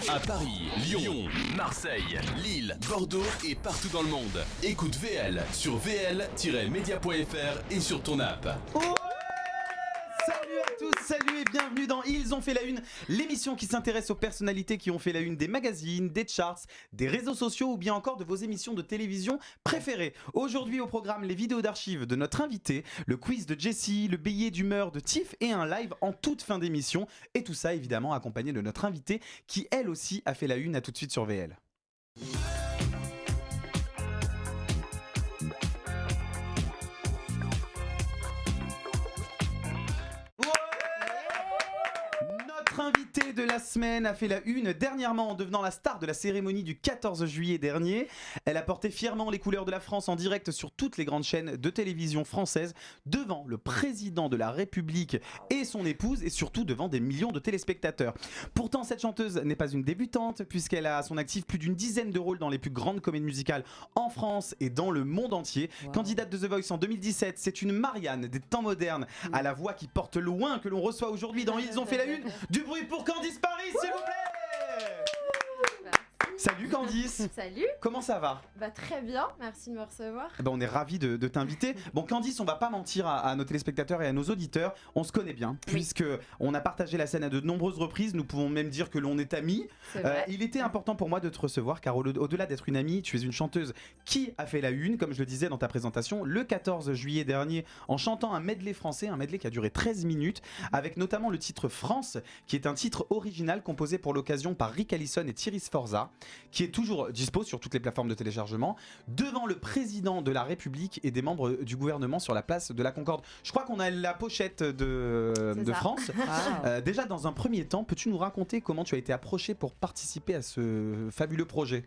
À Paris, Lyon, Marseille, Lille, Bordeaux et partout dans le monde. Écoute VL sur vl-media.fr et sur ton app. Salut à tous, salut et bienvenue dans Ils ont fait la une, l'émission qui s'intéresse aux personnalités qui ont fait la une des magazines, des charts, des réseaux sociaux ou bien encore de vos émissions de télévision préférées. Aujourd'hui au programme, les vidéos d'archives de notre invité, le quiz de Jessie, le billet d'humeur de Tiff et un live en toute fin d'émission. Et tout ça évidemment accompagné de notre invité qui elle aussi a fait la une. À tout de suite sur VL. Notre invité de la semaine a fait la une dernièrement en devenant la star de la cérémonie du 14 juillet dernier. Elle a porté fièrement les couleurs de la France en direct sur toutes les grandes chaînes de télévision françaises, devant le président de la République et son épouse et surtout devant des millions de téléspectateurs. Pourtant, cette chanteuse n'est pas une débutante puisqu'elle a à son actif plus d'une dizaine de rôles dans les plus grandes comédies musicales en France et dans le monde entier. Wow. Candidate de The Voice en 2017, c'est une Marianne des temps modernes à la voix qui porte loin que l'on reçoit aujourd'hui dans Ils ont fait la une. Du bruit pour Candice Paris, s'il vous plaît. Salut Candice. Salut. Comment ça va ? Bah très bien, merci de me recevoir. On est ravis de t'inviter. Bon Candice, on va pas mentir à nos téléspectateurs et à nos auditeurs, on se connaît bien puisque on a partagé la scène à de nombreuses reprises, nous pouvons même dire que l'on est amis. Il était important pour moi de te recevoir car au-delà d'être une amie, tu es une chanteuse qui a fait la une, comme je le disais dans ta présentation, le 14 juillet dernier en chantant un medley français, un medley qui a duré 13 minutes avec notamment le titre France qui est un titre original composé pour l'occasion par Rick Allison et Thierry Sforza, qui est toujours dispo sur toutes les plateformes de téléchargement, devant le président de la République et des membres du gouvernement sur la place de la Concorde. Je crois qu'on a la pochette de France. Déjà, dans un premier temps, peux-tu nous raconter comment tu as été approché pour participer à ce fabuleux projet ?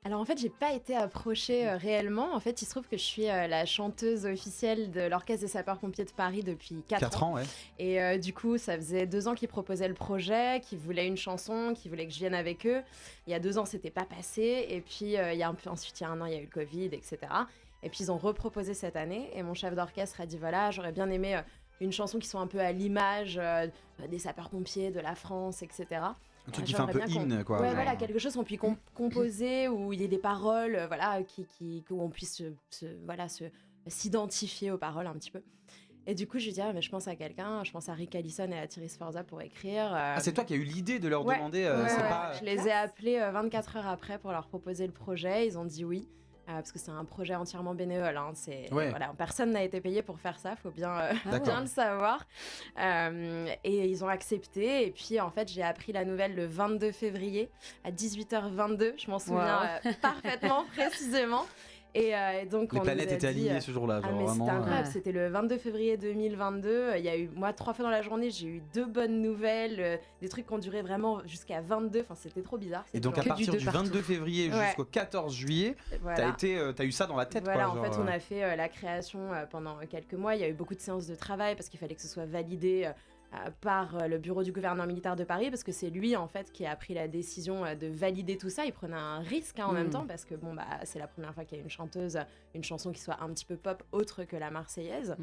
Alors en fait, j'ai pas été approchée réellement. En fait, il se trouve que je suis la chanteuse officielle de l'Orchestre des sapeurs-pompiers de Paris depuis 4 ans. Ouais. Et du coup, ça faisait 2 ans qu'ils proposaient le projet, qu'ils voulaient une chanson, qu'ils voulaient que je vienne avec eux. Il y a 2 ans, c'était pas passé. Et puis ensuite, il y a 1 an, il y a eu le Covid, etc. Et puis ils ont reproposé cette année. Et mon chef d'orchestre a dit voilà, j'aurais bien aimé une chanson qui soit un peu à l'image des sapeurs-pompiers, de la France, etc. Un truc qui fait un peu hymne, quoi. Ouais, voilà, quelque chose qu'on puisse composer, où il y ait des paroles, où on puisse s'identifier aux paroles un petit peu. Et du coup, je lui dis, mais je pense à quelqu'un, je pense à Rick Allison et à Thierry Sforza pour écrire. C'est toi qui as eu l'idée de leur demander pas... Je les ai appelés 24 heures après pour leur proposer le projet, ils ont dit oui. Parce que c'est un projet entièrement bénévole, hein. Personne n'a été payé pour faire ça, faut bien le savoir. Et ils ont accepté, et puis en fait j'ai appris la nouvelle le 22 février à 18h22, je m'en souviens parfaitement, précisément. Et donc les planètes étaient alignées ce jour-là. Mais c'était incroyable, c'était le 22 février 2022. Il y a eu, moi, 3 fois dans la journée, j'ai eu 2 bonnes nouvelles, des trucs qui ont duré vraiment jusqu'à 22. Enfin, c'était trop bizarre. Et donc à partir du 22 février jusqu'au 14 juillet, t'as eu ça dans la tête. Voilà, en fait, on a fait la création pendant quelques mois. Il y a eu beaucoup de séances de travail parce qu'il fallait que ce soit validé par le bureau du gouverneur militaire de Paris, parce que c'est lui en fait qui a pris la décision de valider tout ça. Il prenait un risque en même temps, parce que c'est la première fois qu'il y a une chanson qui soit un petit peu pop autre que la Marseillaise.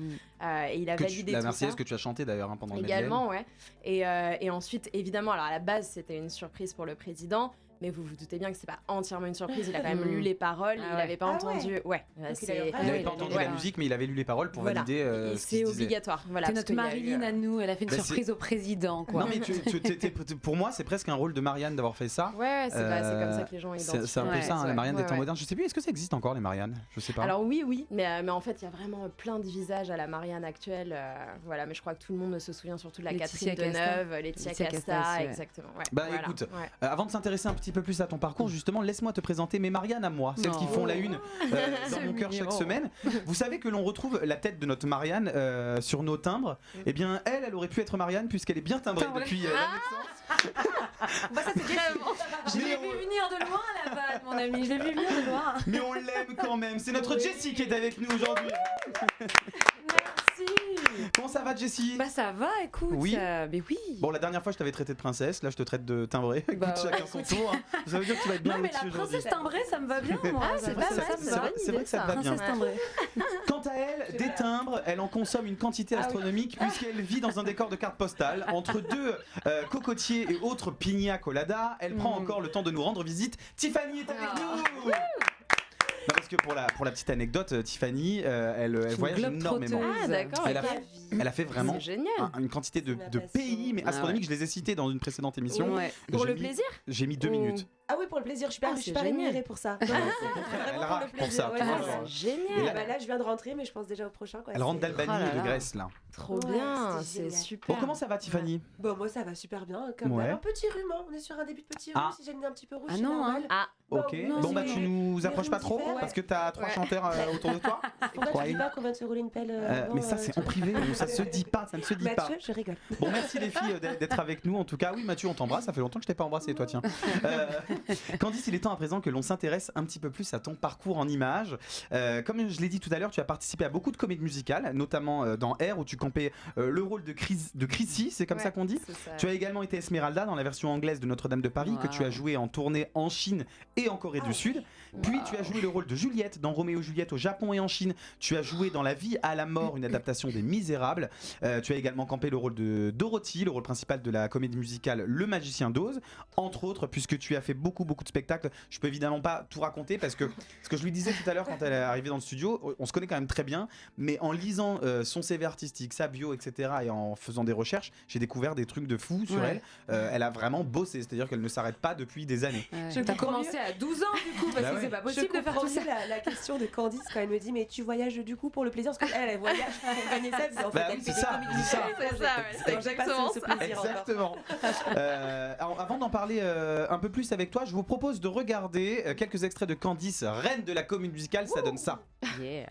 Et il a validé tout ça. La Marseillaise que tu as chantée d'ailleurs pendant le également, ouais. Et ensuite, évidemment, alors à la base c'était une surprise pour le président. Mais vous vous doutez bien que c'est pas entièrement une surprise. Il a quand même lu les paroles. Il n'avait pas entendu. Il n'avait pas entendu la musique, mais il avait lu les paroles pour valider. C'est obligatoire. C'est notre Marilyn à nous. Elle a fait une surprise au président, quoi. Non, mais pour moi, c'est presque un rôle de Marianne d'avoir fait ça. Ouais, c'est comme ça que les gens identifient. C'est un peu ça, les Marianne des temps modernes. Je sais plus, est-ce que ça existe encore les Marianne ? Je sais pas. Alors oui, mais en fait, il y a vraiment plein de visages à la Marianne actuelle. Mais je crois que tout le monde se souvient surtout de la Catherine Deneuve, Laetitia Casta, exactement. Écoute, avant de s'intéresser un petit peu plus à ton parcours, justement, laisse-moi te présenter mes Marianne à moi, celles qui font la une dans mon cœur chaque semaine. Vous savez que l'on retrouve la tête de notre Marianne sur nos timbres. Eh bien, elle aurait pu être Marianne puisqu'elle est bien timbrée depuis la naissance. Ça c'est vraiment. Je l'ai vu venir de loin la vanne, mon ami. Je l'ai vu venir de loin. Mais on l'aime quand même. C'est notre Jessie qui est avec nous aujourd'hui. Merci. Comment ça va, Jessie? Bah ça va, écoute. Oui. Mais oui. Bon, la dernière fois, je t'avais traité de princesse. Là, je te traite de timbré. Écoute, chacun son tour. Hein. Ça veut dire que tu vas être bien lotis aujourd'hui. Non, mais la princesse timbrée, ça me va bien. Moi. Ah, c'est pas mal. C'est vrai que ça te va bien. Princesse timbrée. Quant à elle, des timbres, elle en consomme une quantité astronomique puisqu'elle vit dans un décor de carte postale entre deux cocotiers et autres pina colada. Elle prend encore le temps de nous rendre visite. Tiffany est avec nous. Non, parce que pour la petite anecdote, Tiffany, elle voyage énormément. Ah d'accord. Elle a fait vraiment une quantité de pays, mais astronomiques. Je les ai cités dans une précédente émission. Pour le plaisir? J'ai mis 2 minutes. Ah oui, pour le plaisir, je suis pas rémunérée pour ça. Elle rappe pour ça. Génial. Là, je viens de rentrer, mais je pense déjà au prochain. Elle rentre d'Albanie et de Grèce, là. Trop bien, c'est super. Bon, comment ça va, Tiffany? Bon, moi, ça va super bien. Comme un petit rhume, on est sur un début de petit rhume. Si j'ai le nez un petit peu rouge, c'est normal. Ok. Bon, bah, tu nous approches pas trop parce que t'as 3 chanteurs autour de toi. Pourquoi tu dis pas qu'on vient de se rouler une pelle mais ça, c'est en privé. Ça se dit pas. Ça ne se dit pas. Mathieu, je rigole. Bon, merci les filles d'être avec nous. En tout cas, oui, Mathieu, on t'embrasse. Ça fait longtemps que je t'ai pas embrassé, toi, tiens. Candice, il est temps à présent que l'on s'intéresse un petit peu plus à ton parcours en images. Comme je l'ai dit tout à l'heure, tu as participé à beaucoup de comédies musicales, notamment dans R où tu campais le rôle de Chrissy, c'est comme ça qu'on dit. Tu as également été Esmeralda dans la version anglaise de Notre-Dame de Paris que tu as joué en tournée en Chine et en Corée du Sud. Puis tu as joué le rôle de Juliette dans Roméo et Juliette au Japon et en Chine. Tu as joué dans La vie à la mort, une adaptation des Misérables. Tu as également campé le rôle de Dorothy, le rôle principal de la comédie musicale Le Magicien d'Oz, entre autres, puisque tu as fait beaucoup de spectacles. Je peux évidemment pas tout raconter parce que ce que je lui disais tout à l'heure quand elle est arrivée dans le studio, on se connaît quand même très bien, mais en lisant son CV artistique, sa bio, etc. et en faisant des recherches, j'ai découvert des trucs de fou sur elle. Elle a vraiment bossé, c'est-à-dire qu'elle ne s'arrête pas depuis des années. T'as commencé à 12 ans du coup, parce que c'est pas possible de faire tout ça. La question de Candice quand elle me dit mais tu voyages du coup pour le plaisir, parce qu'elle voyage pour gagner sa vie en fait. C'est ça. C'est exactement ça. Exactement. Alors, avant d'en parler un peu plus avec toi, je vous propose de regarder quelques extraits de Candice, reine de la comédie musicale. Ça donne ça. Yeah.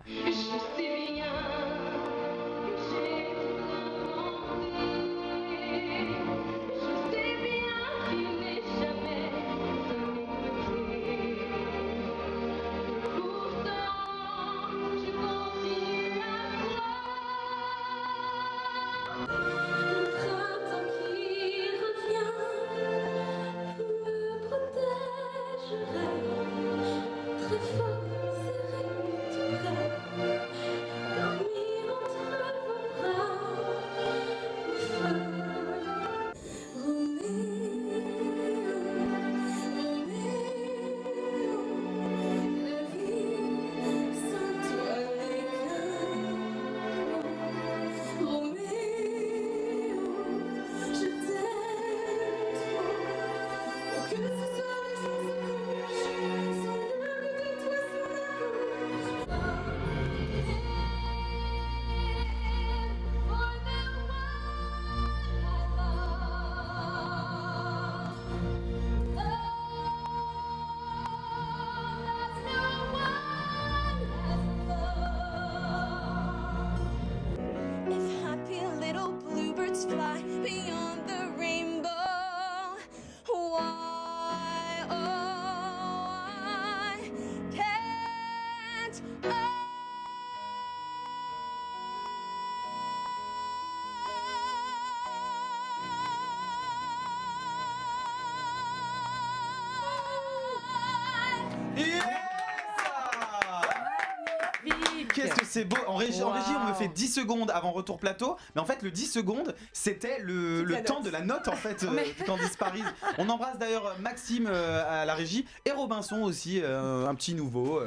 Qu'est-ce que c'est beau. En régie, on me fait 10 secondes avant retour plateau. Mais en fait, le 10 secondes, c'était le temps de la note en fait de Candice Paris. On embrasse d'ailleurs Maxime à la régie et Robinson aussi, un petit nouveau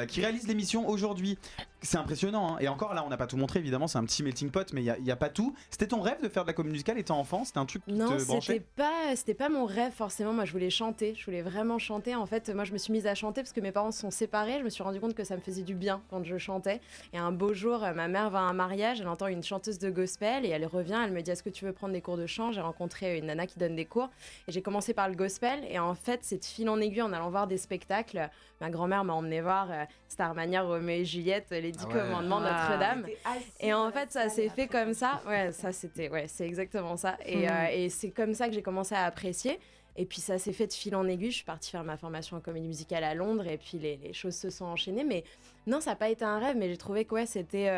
qui réalise l'émission aujourd'hui. C'est impressionnant, hein. Et encore là, on n'a pas tout montré évidemment, c'est un petit melting pot, mais il y a pas tout. C'était ton rêve de faire de la comédie musicale étant enfant? C'était un truc qui te branchait? Non, c'était pas mon rêve forcément. Moi, je voulais chanter, je voulais vraiment chanter. En fait, moi, je me suis mise à chanter parce que mes parents se sont séparés. Je me suis rendu compte que ça me faisait du bien quand je chantais. Et un beau jour, ma mère va à un mariage, elle entend une chanteuse de gospel et elle revient, elle me dit: est-ce que tu veux prendre des cours de chant? J'ai rencontré une nana qui donne des cours et j'ai commencé par le gospel. Et en fait, c'est de fil en aiguille en allant voir des spectacles. Ma grand-mère m'a emmené voir Starmania, Roméo et Juliette, les 10 commandements, Notre-Dame. Et en fait, ça s'est fait comme ça. Ouais, ça c'était, c'est exactement ça. Et c'est comme ça que j'ai commencé à apprécier. Et puis ça s'est fait de fil en aiguille. Je suis partie faire ma formation en comédie musicale à Londres et puis les choses se sont enchaînées. Mais non, ça n'a pas été un rêve, mais j'ai trouvé que c'était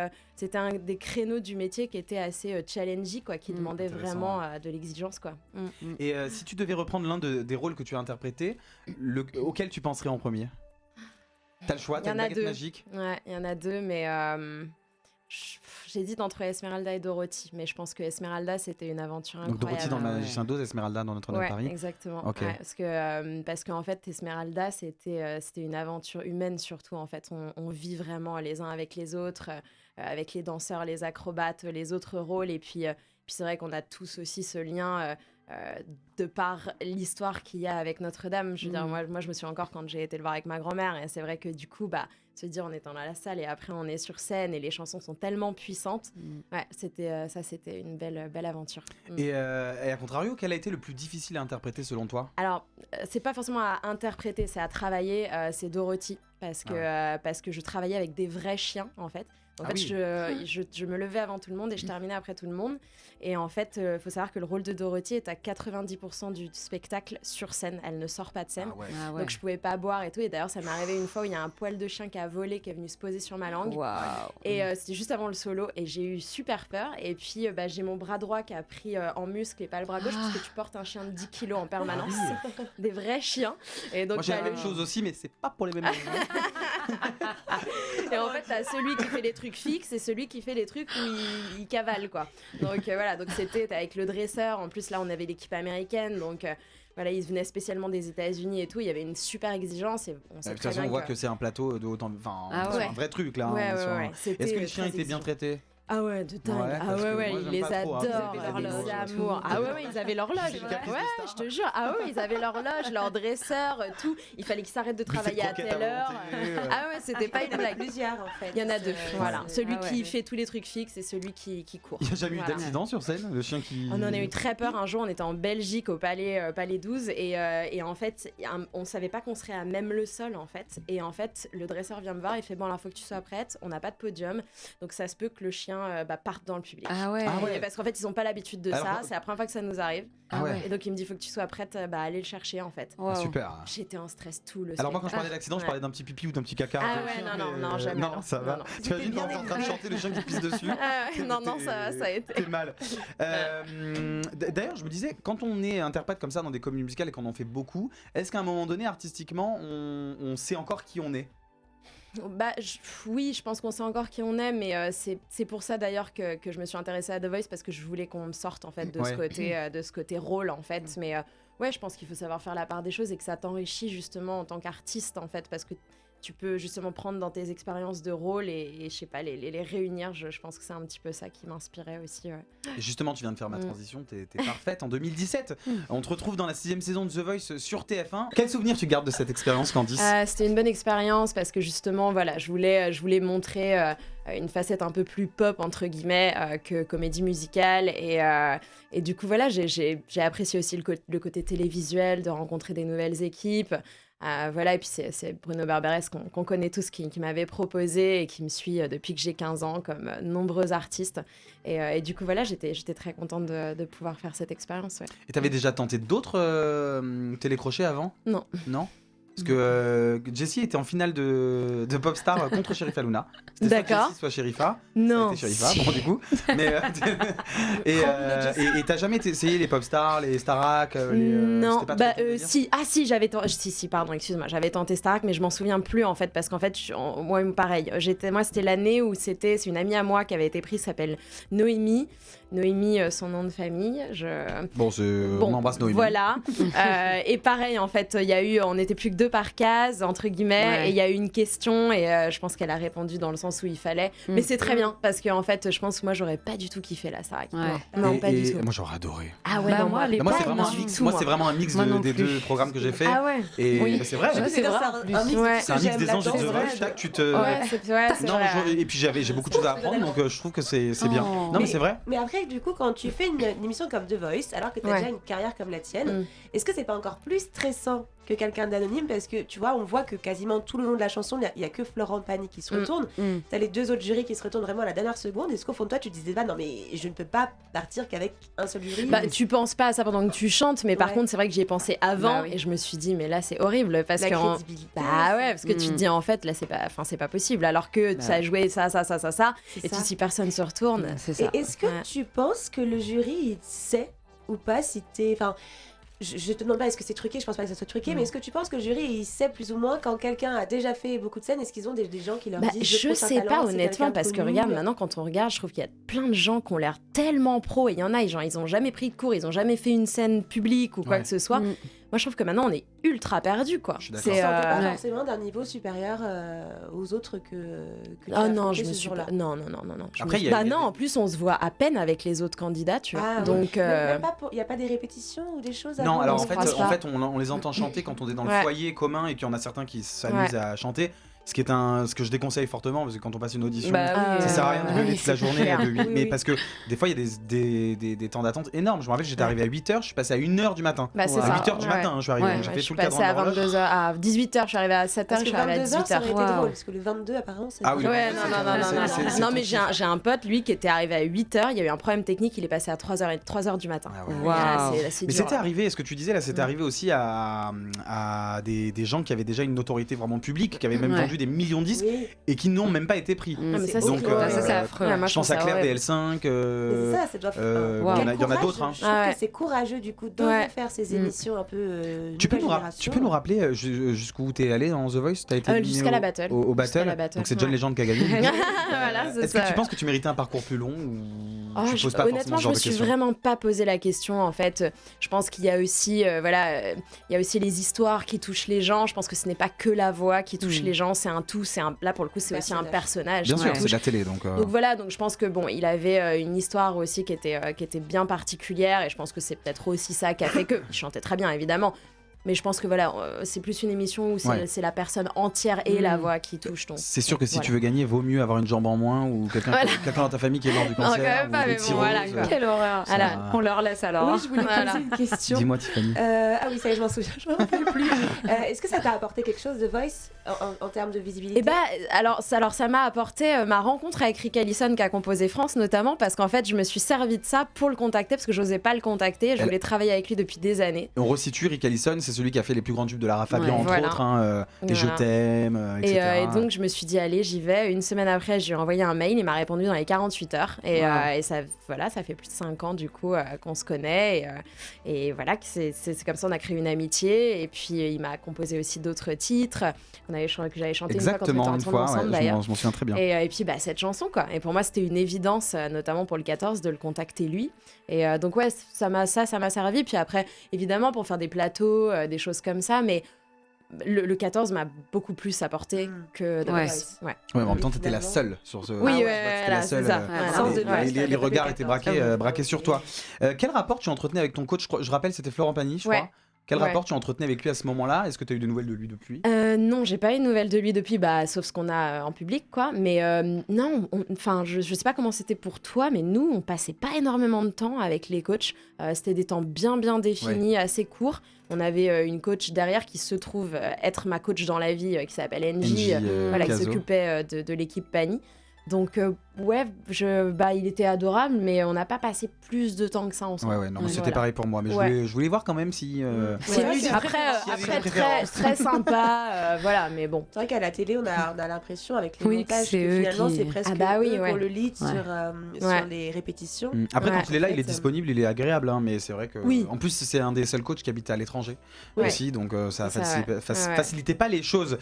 un des créneaux du métier qui était assez challenging, quoi, qui demandait vraiment de l'exigence, quoi. Et si tu devais reprendre l'un des rôles que tu as interprétés, auquel tu penserais en premier ? T'as le choix, t'as une baguette magique ? Ouais, il y en a deux, mais j'hésite entre Esmeralda et Dorothy, mais je pense que Esmeralda, c'était une aventure incroyable. Donc Dorothy dans Le Magicien d'Oz, Esmeralda dans Notre-Dame de Paris. Exactement. Okay. Ouais, parce qu'en fait, Esmeralda, c'était une aventure humaine surtout. En fait, on vit vraiment les uns avec les autres, avec les danseurs, les acrobates, les autres rôles. Et puis c'est vrai qu'on a tous aussi ce lien de par l'histoire qu'il y a avec Notre-Dame. Je veux dire, moi, je me souviens encore quand j'ai été le voir avec ma grand-mère. Et c'est vrai que du coup, se dire en étant dans la salle et après on est sur scène et les chansons sont tellement puissantes. Ouais, c'était une belle aventure. Et à contrario, quel a été le plus difficile à interpréter selon toi ? Alors, c'est pas forcément à interpréter, c'est à travailler. C'est Dorothy parce que je travaillais avec des vrais chiens en fait. En fait, je me levais avant tout le monde et je terminais après tout le monde. Et en fait, il faut savoir que le rôle de Dorothy est à 90% du spectacle sur scène. Elle ne sort pas de scène. Donc, je pouvais pas boire et tout. Et d'ailleurs, ça m'est arrivé une fois où il y a un poil de chien qui a volé, qui est venu se poser sur ma langue. Et c'était juste avant le solo. Et j'ai eu super peur. Et puis, j'ai mon bras droit qui a pris en muscle et pas le bras gauche parce que tu portes un chien de 10 kilos en permanence. Des vrais chiens. Et donc, moi, j'ai la même chose aussi, mais c'est pas pour les mêmes raisons. Et en fait, t'as celui qui fait les trucs fixes et celui qui fait les trucs où il cavale, quoi. Donc voilà, donc c'était avec le dresseur. En plus, là, on avait l'équipe américaine, donc voilà, ils venaient spécialement des États-Unis et tout. Il y avait une super exigence. Et on sait de toute façon, on voit que c'est un plateau de haut en... c'est un vrai truc, là. Est-ce que les chiens étaient bien traités ? Ah ouais, de dingue. Ils les adorent, ils les amourent. Ils avaient l'horloge. Ouais, je te jure. Ils avaient l'horloge, leur dresseur, tout. Il fallait qu'ils s'arrêtent de travailler à telle heure. C'était pas une blague. Plusieurs en fait. Il y en a deux. Voilà, celui qui fait tous les trucs fixes et celui qui court. Il n'y a jamais eu d'accident sur scène, le chien qui... On en a eu très peur. Un jour, on était en Belgique au Palais 12 et en fait, on savait pas qu'on serait à même le sol en fait. Et en fait, le dresseur vient me voir, il fait bon, là, faut que tu sois prête. On n'a pas de podium, donc ça se peut que le chien partent dans le public. Et parce qu'en fait ils ont pas l'habitude de ça, c'est la première fois que ça nous arrive. Et donc il me dit faut que tu sois prête à aller le chercher en fait. Super. J'étais en stress tout le spectacle. Alors moi quand je parlais d'accident, je parlais d'un petit pipi ou d'un petit caca. Non, jamais. Non, ça va. Tu imagines quand on est en train de chanter le chien qui pisse dessus. Non, ça a été. T'es mal. D'ailleurs, je me disais, quand on est interprète comme ça dans des comédies musicales et qu'on en fait beaucoup, est-ce qu'à un moment donné, artistiquement, on sait encore qui on est ? Oui, je pense qu'on sait encore qui on est, mais c'est pour ça d'ailleurs que je me suis intéressée à The Voice, parce que je voulais qu'on me sorte en fait de ce côté rôle en fait. Mais je pense qu'il faut savoir faire la part des choses et que ça t'enrichit justement en tant qu'artiste en fait, parce que tu peux justement prendre dans tes expériences de rôle et je sais pas, les réunir. Je pense que c'est un petit peu ça qui m'inspirait aussi. Et justement, tu viens de faire ma transition, t'es parfaite. En 2017, on te retrouve dans la 6e saison de The Voice sur TF1. Quel souvenir tu gardes de cette expérience, Candice ? C'était une bonne expérience parce que justement, voilà, je voulais montrer une facette un peu plus pop entre guillemets que comédie musicale et du coup voilà, j'ai apprécié aussi le côté télévisuel, de rencontrer des nouvelles équipes. Voilà, et puis c'est Bruno Berberès qu'on connaît tous qui m'avait proposé et qui me suit depuis que j'ai 15 ans, comme nombreux artistes. Et du coup, voilà, j'étais très contente de pouvoir faire cette expérience. Ouais. Et t'avais déjà tenté d'autres télécrochets avant ? Non. Non ? Parce que Jessie était en finale de Popstar contre Sherifa Luna. C'était D'accord. Soit Jessie, soit Sherifa. Non. C'était Sherifa, bon du coup. Mais, et t'as jamais essayé les Popstars, les Starac Non, si, j'avais tenté. Si, pardon, excuse-moi, j'avais tenté Starac, mais je m'en souviens plus en fait, parce qu'en fait, moi pareil. Moi, c'était l'année où c'est une amie à moi qui avait été prise, s'appelle Noémie. Noémie, son nom de famille. Bon, on embrasse Noémie. Voilà. Et pareil, en fait, on n'était plus que 2 par case, entre guillemets, et il y a eu une question, et je pense qu'elle a répondu dans le sens où il fallait. Mais c'est très bien, parce qu'en fait, je pense que moi, j'aurais pas du tout kiffé la Starac. Non, pas du tout. Moi, j'aurais adoré. Ah ouais, moi, c'est vraiment un mix. Moi, c'est vraiment un mix des 2 programmes que j'ai fait. Ah ouais. Et c'est vrai. C'est vrai. C'est un mix des anges de The Voice. Tac, tu te. Et puis j'ai beaucoup de choses à apprendre, donc je trouve que c'est bien. Non, mais c'est vrai. Mais après, du coup, quand tu fais une émission comme The Voice, alors que tu as déjà une carrière comme la tienne, est-ce que c'est pas encore plus stressant que que quelqu'un d'anonyme parce que tu vois, on voit que quasiment tout le long de la chanson, il y a que Florent Pagny qui se retourne. T'as les deux autres jurys qui se retournent vraiment à la dernière seconde. Est-ce qu'au fond de toi, tu te disais pas, non mais je ne peux pas partir qu'avec un seul jury? Tu penses pas à ça pendant que tu chantes, mais par contre, c'est vrai que j'y ai pensé avant et je me suis dit, mais là, c'est horrible parce que parce que tu te dis en fait, là, c'est pas possible. Alors que ça a joué ça, et tu dis personne se retourne. C'est ça. Et est-ce que tu penses que le jury il sait ou pas si t'es, enfin, je te demande pas est-ce que c'est truqué, je pense pas que ça soit truqué, mais est-ce que tu penses que le jury il sait plus ou moins quand quelqu'un a déjà fait beaucoup de scènes, est-ce qu'ils ont des gens qui leur disent je sais pas honnêtement parce que regarde maintenant quand on regarde, je trouve qu'il y a plein de gens qui ont l'air tellement pro et il y en a ils ont jamais pris de cours, ils ont jamais fait une scène publique ou quoi que ce soit. Moi, je trouve que maintenant, on est ultra perdu, quoi. C'est pas forcément d'un niveau supérieur aux autres que non, je me suis pas... Non. Après, en plus, on se voit à peine avec les autres candidats, tu vois. Donc, il n'y a pas des répétitions ou des choses? Non, alors en fait, on les entend chanter quand on est dans le foyer commun et qu'il y en a certains qui s'amusent à chanter. Ce que je déconseille fortement parce que quand on passe une audition, ça sert à rien de gueuler toute la journée, mais parce que des fois il y a des temps d'attente énormes. Je me rappelle, j'étais arrivé à 8h, je suis passé à 1h du matin. C'est ça. À 8h du matin, je suis arrivé. J'ai fait tout le cadran. Je suis passé à 22h, à 18h, je suis arrivé à 7h, je suis arrivé à 18h. Ça aurait été drôle parce que le 22 apparemment c'est... Ah oui. Non, mais j'ai un pote, lui, qui était arrivé à 8h, il y a eu un problème technique, il est passé à 3h du matin. Mais c'était arrivé, ce que tu disais là, c'était arrivé aussi à des gens qui avaient déjà une notoriété vraiment publique, qui avaient même vendu des millions de disques et qui n'ont même pas été pris. Donc c'est affreux. Je pense à Claire DL5. Il y en a d'autres. Je trouve que c'est courageux du coup d'oser faire ces émissions un peu. Tu peux nous rappeler jusqu'où t'es allé dans The Voice? T'as été jusqu'à la battle. Au battle. Donc c'est John Legend qui a gagné. Est-ce que tu penses que tu méritais un parcours plus long honnêtement, je me suis vraiment pas posé la question. En fait, je pense qu'il y a aussi, il y a aussi les histoires qui touchent les gens. Je pense que ce n'est pas que la voix qui touche les gens, c'est un tout. Là pour le coup, c'est aussi un personnage. Bien sûr, c'est de la télé, donc voilà. Donc je pense que il avait une histoire aussi qui était bien particulière, et je pense que c'est peut-être aussi ça qui a fait que il chantait très bien, évidemment. Mais je pense que c'est plus une émission où c'est la personne entière et la voix qui touche. Donc, c'est sûr que si tu veux gagner, vaut mieux avoir une jambe en moins ou quelqu'un dans ta famille qui est mort du cancer. Non, quand même pas, mais bon, voilà. Quelle horreur. On leur laisse alors. Oui, je voulais poser une question. Dis-moi, Tiffany. Ah oui, ça y est, je m'en souviens, je m'en rappelle plus. Est-ce que ça t'a apporté quelque chose de Voice en termes de visibilité? Alors ça m'a apporté ma rencontre avec Rick Ellison qui a composé France notamment, parce qu'en fait je me suis servi de ça pour le contacter parce que j'osais pas le contacter, je voulais travailler avec lui depuis des années. On resitue, Rick Ellison, c'est celui qui a fait les plus grands tubes de Lara Fabian entre autres, et Je t'aime, etc. Et donc je me suis dit allez, j'y vais. Une semaine après, je lui ai envoyé un mail, il m'a répondu dans les 48 heures et ça fait plus de 5 ans du coup qu'on se connaît et voilà, c'est comme ça on a créé une amitié, et puis il m'a composé aussi d'autres titres que j'avais chanté exactement une fois quand on était ensemble d'ailleurs. Je m'en souviens très bien. Et puis cette chanson quoi. Et pour moi c'était une évidence, notamment pour le 14, de le contacter lui. Et donc ça m'a servi. Puis après évidemment pour faire des plateaux, des choses comme ça, mais le 14 m'a beaucoup plus apporté que The Voice. Mais en même temps t'étais la seule sur ce. Oui, la seule. Les regards étaient braqués sur toi. Quel rapport tu entretenais avec ton coach? Je rappelle, c'était Florent Pagny, je crois. Quel rapport tu entretenais avec lui à ce moment-là? Est-ce que tu as eu de nouvelles de lui depuis? Non, j'ai pas eu de nouvelles de lui depuis, sauf ce qu'on a en public, quoi. Mais non, je sais pas comment c'était pour toi, mais nous, on passait pas énormément de temps avec les coachs. C'était des temps bien définis, assez courts. On avait une coach derrière qui se trouve être ma coach dans la vie, qui s'appelle Angie, qui s'occupait de l'équipe Pagny. Donc il était adorable, mais on n'a pas passé plus de temps que ça ensemble. C'était pareil pour moi, mais je voulais voir quand même si après très sympa, mais bon. C'est vrai qu'à la télé on a l'impression avec les montages que finalement c'est presque pour le lead sur les répétitions. Après quand il est là, il est disponible, il est agréable, mais c'est vrai que en plus c'est un des seuls coachs qui habite à l'étranger aussi, donc ça facilitait pas les choses.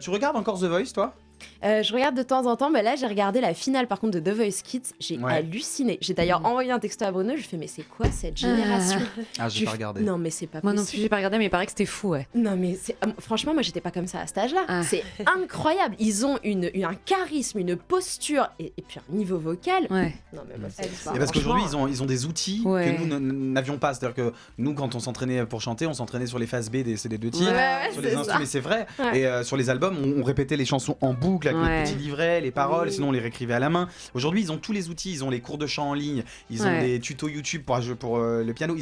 Tu regardes encore The Voice, toi? Je regarde de temps en temps, mais là j'ai regardé la finale par contre de The Voice Kids, j'ai halluciné. J'ai d'ailleurs envoyé un texto à Bruno, je fais mais c'est quoi cette génération? J'ai pas regardé. Non mais c'est pas moi possible. non plus j'ai pas regardé, mais il paraît que c'était fou. Non mais franchement moi j'étais pas comme ça à cet âge-là. C'est incroyable, ils ont un charisme, une posture et puis un niveau vocal. Non mais moi, et parce qu'aujourd'hui ils ont des outils que nous n'avions pas, c'est-à-dire que nous quand on s'entraînait pour chanter, on s'entraînait sur les phases B des CD2 titres, sur les instruments, mais c'est vrai. Et sur les albums on répétait les chansons en boucle avec les petits livrets, les paroles, sinon on les réécrivait à la main. gamins. Aujourd'hui, ils ont tous les outils. Ils ont les cours de chant en ligne. Ils ont des tutos YouTube pour le piano.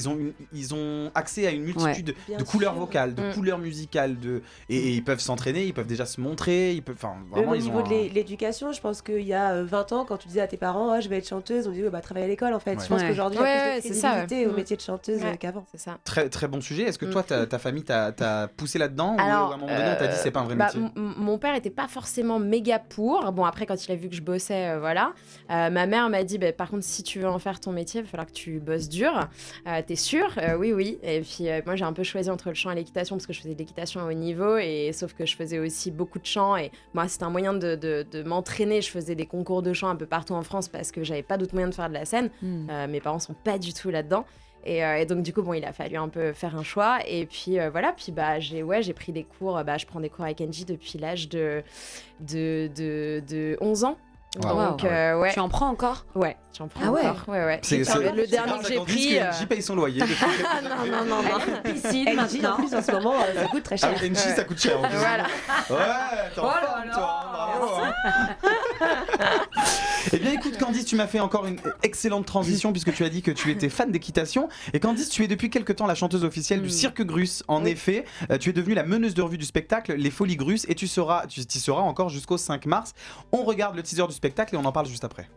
Ils ont accès à une multitude de couleurs vocales, de couleurs musicales. Et ils peuvent s'entraîner, ils peuvent déjà se montrer. Vraiment, au niveau de l'éducation, je pense qu'il y a 20 ans, quand tu disais à tes parents je vais être chanteuse, on disait travaille à l'école en fait. Je pense qu'aujourd'hui, il y a plus de crédibilité au métier de chanteuse qu'avant. C'est ça. Très, très bon sujet. Est-ce que toi, ta famille t'a poussé là-dedans ou à un moment donné, on t'a dit c'est pas un vrai métier? Mon père était pas forcément méga pour. Bon, après, quand il a vu que je bossais, voilà. Ma mère m'a dit par contre, si tu veux en faire ton métier, il va falloir que tu bosses dur. T'es sûre? Oui. Et puis, moi, j'ai un peu choisi entre le chant et l'équitation parce que je faisais de l'équitation à haut niveau. Et sauf que je faisais aussi beaucoup de chant. Et moi, c'était un moyen de m'entraîner. Je faisais des concours de chant un peu partout en France parce que j'avais pas d'autre moyen de faire de la scène. Mes parents sont pas du tout là-dedans. Et donc du coup il a fallu un peu faire un choix et puis voilà, puis j'ai pris des cours, je prends des cours avec Kenji depuis l'âge de 11 ans. Wow. Donc tu en prends encore? Ouais, j'en prends encore. Ouais. C'est le dernier que j'ai pris. Kenji paye son loyer. Non. Piscine maintenant. En plus en ce moment ça coûte très cher. Kenji ça coûte cher. Voilà. Ouais, t'en forme toi, bravo. Eh bien écoute Candice, tu m'as fait encore une excellente transition puisque tu as dit que tu étais fan d'équitation. Et Candice, tu es depuis quelque temps la chanteuse officielle du Cirque Grus. En effet, tu es devenue la meneuse de revue du spectacle Les Folies Grus et tu t'y seras encore jusqu'au 5 mars. On regarde le teaser du spectacle et on en parle juste après.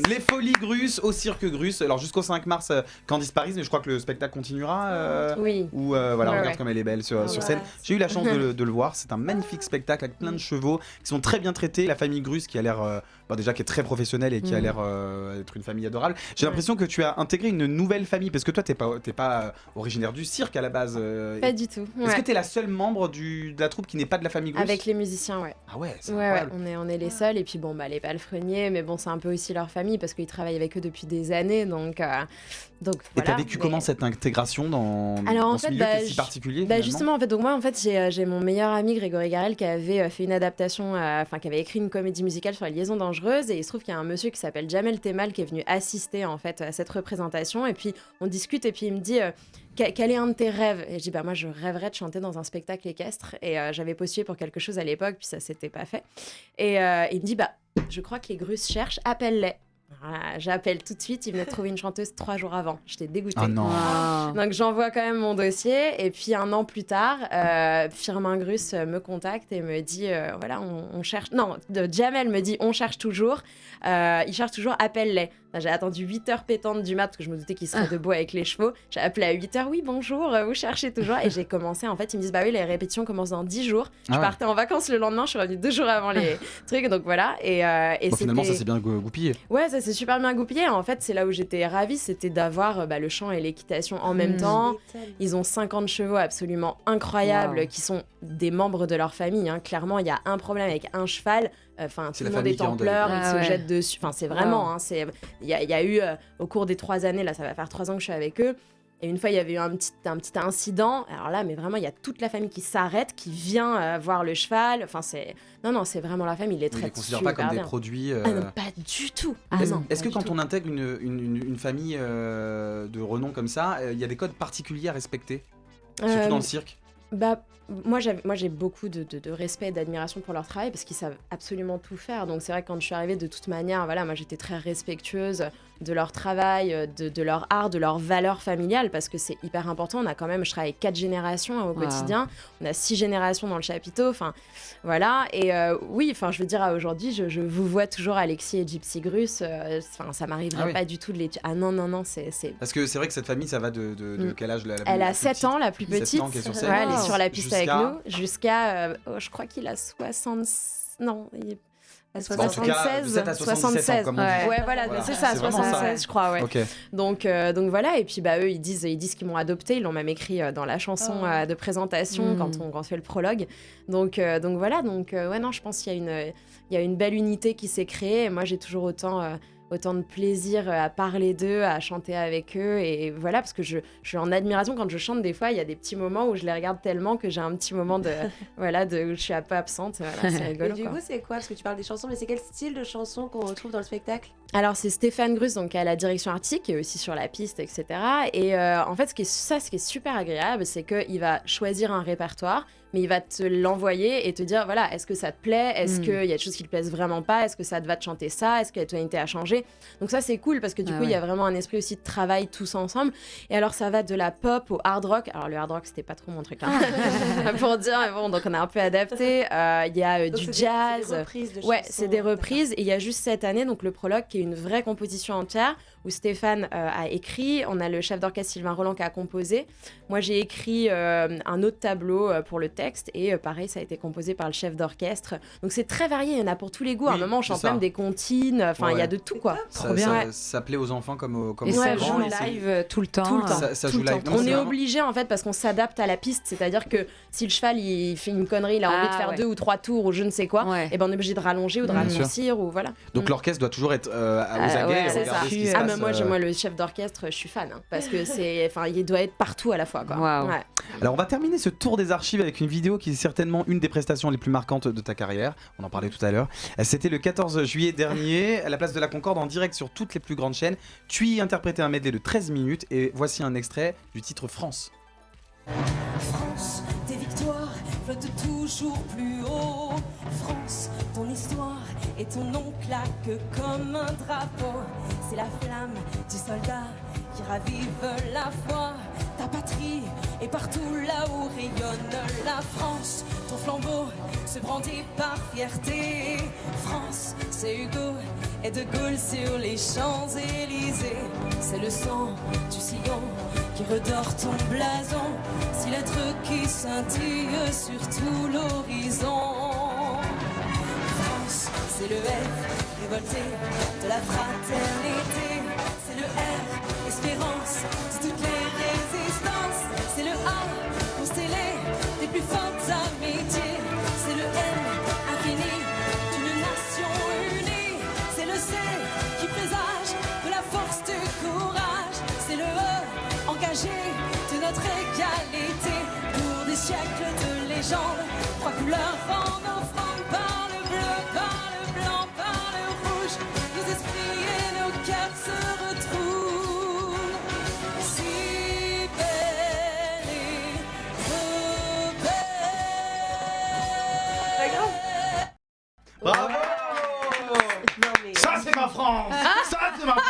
Les Folies Grus au Cirque Grus. Alors jusqu'au 5 mars, Candice Paris, mais je crois que le spectacle continuera. Oui. Regarde comme elle est belle sur scène. J'ai eu la chance de le voir. C'est un magnifique spectacle avec plein de chevaux qui sont très bien traités. La famille Grus qui a l'air déjà qui est très professionnelle et qui a l'air d'être une famille adorable. J'ai l'impression que tu as intégré une nouvelle famille parce que toi t'es pas originaire du cirque à la base. Pas du tout. Est-ce que t'es la seule membre de la troupe qui n'est pas de la famille Grus? Avec les musiciens, ouais. Ah ouais, c'est incroyable. On est les seuls et puis les palefreniers, mais bon c'est un peu aussi leur famille parce qu'ils travaillent avec eux depuis des années, donc voilà. Et t'as vécu comment cette intégration dans ce milieu qui est si particulier? Justement, en fait, donc moi, en fait, j'ai mon meilleur ami Grégory Garel qui avait fait une adaptation, qui avait écrit une comédie musicale sur les liaisons dangereuses, et il se trouve qu'il y a un monsieur qui s'appelle Jamel Temal qui est venu assister en fait à cette représentation, et puis on discute et puis il me dit quel est un de tes rêves? Et je dis moi je rêverais de chanter dans un spectacle équestre, et j'avais postulé pour quelque chose à l'époque puis ça s'était pas fait, et il me dit je crois que les Grus cherchent, appelle-les. Voilà, j'appelle tout de suite, il venait de trouver une chanteuse 3 jours avant. J'étais dégoûtée. Ah non. Donc j'envoie quand même mon dossier et puis 1 an plus tard, Firmin Grus me contacte et me dit on cherche. Non, Jamel me dit on cherche toujours. Il cherche toujours, appelle-les. J'ai attendu 8h pétantes du mat parce que je me doutais qu'il serait debout avec les chevaux. J'ai appelé à 8h, oui bonjour, vous cherchez toujours. Et j'ai commencé, en fait, ils me disent oui, les répétitions commencent dans 10 jours. Je partais en vacances le lendemain, je suis revenue 2 jours avant les trucs, donc voilà. Et finalement, ça s'est bien goupillé. Ouais, ça s'est super bien goupillé. En fait, c'est là où j'étais ravie, c'était d'avoir le chant et l'équitation en même temps. Ils ont 50 chevaux absolument incroyables qui sont des membres de leur famille. Hein. Clairement, il y a un problème avec un cheval. Tout le monde est en pleurs, ils se jettent dessus. Enfin, c'est vraiment. Il y a eu, au cours des 3 années, là, ça va faire 3 ans que je suis avec eux. Et une fois, il y avait eu un petit incident. Alors là, mais vraiment, il y a toute la famille qui s'arrête, qui vient voir le cheval. Enfin, c'est vraiment la famille. Ils les traitent super bien. Ils ne les considèrent pas comme des produits. Non, pas du tout. Est-ce que quand on intègre une famille de renom comme ça, il y a des codes particuliers à respecter, surtout dans le cirque? Moi j'ai beaucoup de respect et d'admiration pour leur travail parce qu'ils savent absolument tout faire. Donc c'est vrai que quand je suis arrivée, de toute manière, moi j'étais très respectueuse de leur travail, de leur art, de leur valeur familiale, parce que c'est hyper important. Je travaille avec 4 générations au quotidien, on a 6 générations dans le chapiteau, enfin voilà. Et je veux dire, aujourd'hui je vous vois toujours Alexis et Gypsy Grus, ça m'arriverait pas du tout de les... Ah non, c'est... Parce que c'est vrai que cette famille, ça va de quel âge Elle a 7 ans, la plus petite. 7 ans qu'elle est sur scène. Elle est sur la piste avec nous, jusqu'à, je crois qu'il a Non, à 76, vous êtes à 76 ans, comme on dit. Ouais, voilà. C'est ça, 76, je crois, ouais. Okay. Donc voilà, et puis eux, ils disent qu'ils m'ont adopté, ils l'ont même écrit dans la chanson de présentation quand on fait le prologue. Donc voilà, ouais, non, je pense qu'il y a une belle unité qui s'est créée, et moi j'ai toujours autant de plaisir à parler d'eux, à chanter avec eux, et voilà, parce que je suis en admiration quand je chante. Des fois, il y a des petits moments où je les regarde tellement que j'ai un petit moment où je suis un peu absente. Voilà, c'est rigolo. Et du coup, c'est quoi? Parce que tu parles des chansons, mais c'est quel style de chanson qu'on retrouve dans le spectacle? Alors, c'est Stéphane Grus, donc à la direction artistique, et aussi sur la piste, etc. Et en fait, ce qui est super agréable, c'est qu'il va choisir un répertoire, mais il va te l'envoyer et te dire, voilà, est-ce que ça te plaît? Est-ce qu'il y a des choses qui te plaisent vraiment pas? Est-ce que ça te va te chanter ça? Est-ce qu'il y a une tonalité à changer? Donc ça, c'est cool, parce que du coup, il y a vraiment un esprit aussi de travail tous ensemble. Et alors, ça va de la pop au hard rock. Alors, le hard rock, c'était pas trop mon truc, hein. Pour dire, mais bon, donc on a un peu adapté. Il y a du jazz. C'est des reprises de ouais, chansons, c'est des reprises. Et il y a juste cette année, donc le prologue, qui est une vraie composition entière, où Stéphane a écrit. On a le chef d'orchestre Sylvain Roland qui a composé. Moi, j'ai écrit un autre tableau pour le texte, et pareil, ça a été composé par le chef d'orchestre. Donc c'est très varié, il y en a pour tous les goûts. À un moment, on chante même des comptines, enfin, il y a de tout, quoi. Trop bien. Ça plaît aux enfants comme aux et ça joue live tout le temps. Tout le temps. Ça joue live. On est obligé, en fait, parce qu'on s'adapte à la piste. C'est-à-dire que si le cheval, il fait une connerie, il a envie de faire 2 ou 3 tours ou je ne sais quoi, et ben on est obligé de rallonger ou de raccourcir, ou voilà. Donc l'orchestre doit toujours être aux aguets et regarder ce qui se passe. Moi, le chef d'orchestre, je suis fan, hein, parce que il doit être partout à la fois, quoi. Wow. Ouais. Alors on va terminer ce tour des archives avec une vidéo qui est certainement une des prestations les plus marquantes de ta carrière. On en parlait tout à l'heure. C'était le 14 juillet dernier, à la place de la Concorde, en direct sur toutes les plus grandes chaînes. Tu y interprétais un medley de 13 minutes, et voici un extrait du titre France. France, tes victoires flottent toujours plus haut. France, ton histoire et ton nom claquent comme un drapeau. C'est la flamme du soldat qui ravive la foi. Ta patrie est partout là où rayonne la France. Ton flambeau se brandit par fierté. France, c'est Hugo et De Gaulle sur les Champs-Élysées. C'est le sang du sillon qui redore ton blason. Six lettres qui scintillent sur tout l'horizon. France, c'est le F révolté de la fraternité. C'est le R, espérance de toutes les résistances. C'est le A, constellé des plus fortes amitiés. C'est le M, infini d'une nation unie. C'est le C, qui présage de la force du courage. C'est le E, engagé de notre égalité. Pour des siècles de légendes, 3 couleurs en offrande. Par le bleu, par le blanc, par le rouge, nos esprits et nos cœurs se retrouvent. Si belle et rebelle. Bravo! Non, mais... Ça c'est ma France! Ça c'est ma France!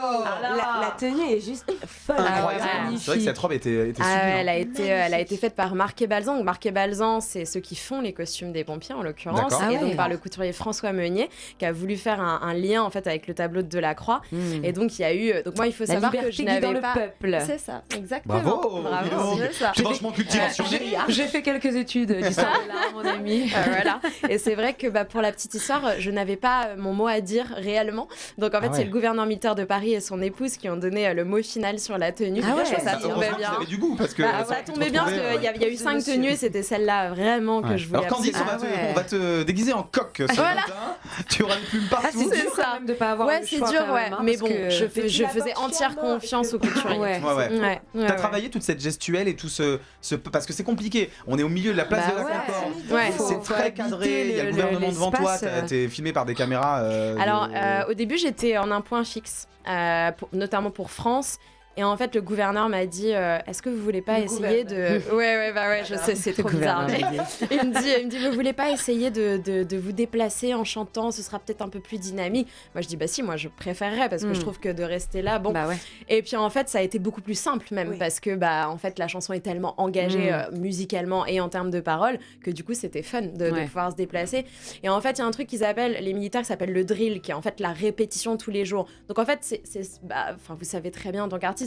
Bon, alors... La tenue est juste folle. Incroyable. C'est vrai que cette robe était sublime. Elle a été faite par Marc et Balzan. Donc, Marc et Balzan, c'est ceux qui font les costumes des pompiers en l'occurrence, et donc par le couturier François Meunier, qui a voulu faire un lien en fait avec le tableau de Delacroix. Et donc il y a eu. Donc moi, il faut savoir que je n'avais pas. Peuple. C'est ça, exactement. Bravo. C'est ça. Tu es vachement cultivationné. J'ai fait quelques études d'histoire de l'art, mon ami. Voilà. Et c'est vrai que pour la petite histoire, je n'avais pas mon mot à dire réellement. Donc en fait, c'est le gouverneur militaire de Paris et son épouse qui ont donné le mot final sur la tenue. Ça tombait bien. Vous avez du goût parce que ça tombait bien parce qu'il y a eu 5 tenues et c'était celle-là vraiment que je voulais. Alors Candice, on va te déguiser en coq ce matin. Tu auras une plume partout. C'est dur quand même de pas avoir le choix. C'est dur, quand même, mais bon, je faisais entière confiance au couturier. T'as travaillé toute cette gestuelle et tout ce parce que c'est compliqué. On est au milieu de la place de la Concorde. C'est très cadré. Il y a le gouvernement devant toi. T'es filmé par des caméras. Alors au début, j'étais en un point fixe, notamment pour France. Et en fait, le gouverneur m'a dit est-ce que vous voulez pas essayer de. Ouais, je sais, c'est trop bizarre. Mais... il me dit vous voulez pas essayer de vous déplacer en chantant, ce sera peut-être un peu plus dynamique. Moi, je dis bah si, moi je préférerais parce que je trouve que de rester là, bon. Et puis en fait, ça a été beaucoup plus simple même parce que en fait, la chanson est tellement engagée musicalement et en termes de paroles que du coup, c'était fun de pouvoir se déplacer. Et en fait, il y a un truc qu'ils appellent, les militaires, qui s'appelle le drill, qui est en fait la répétition tous les jours. Donc en fait, vous savez très bien en tant qu'artiste,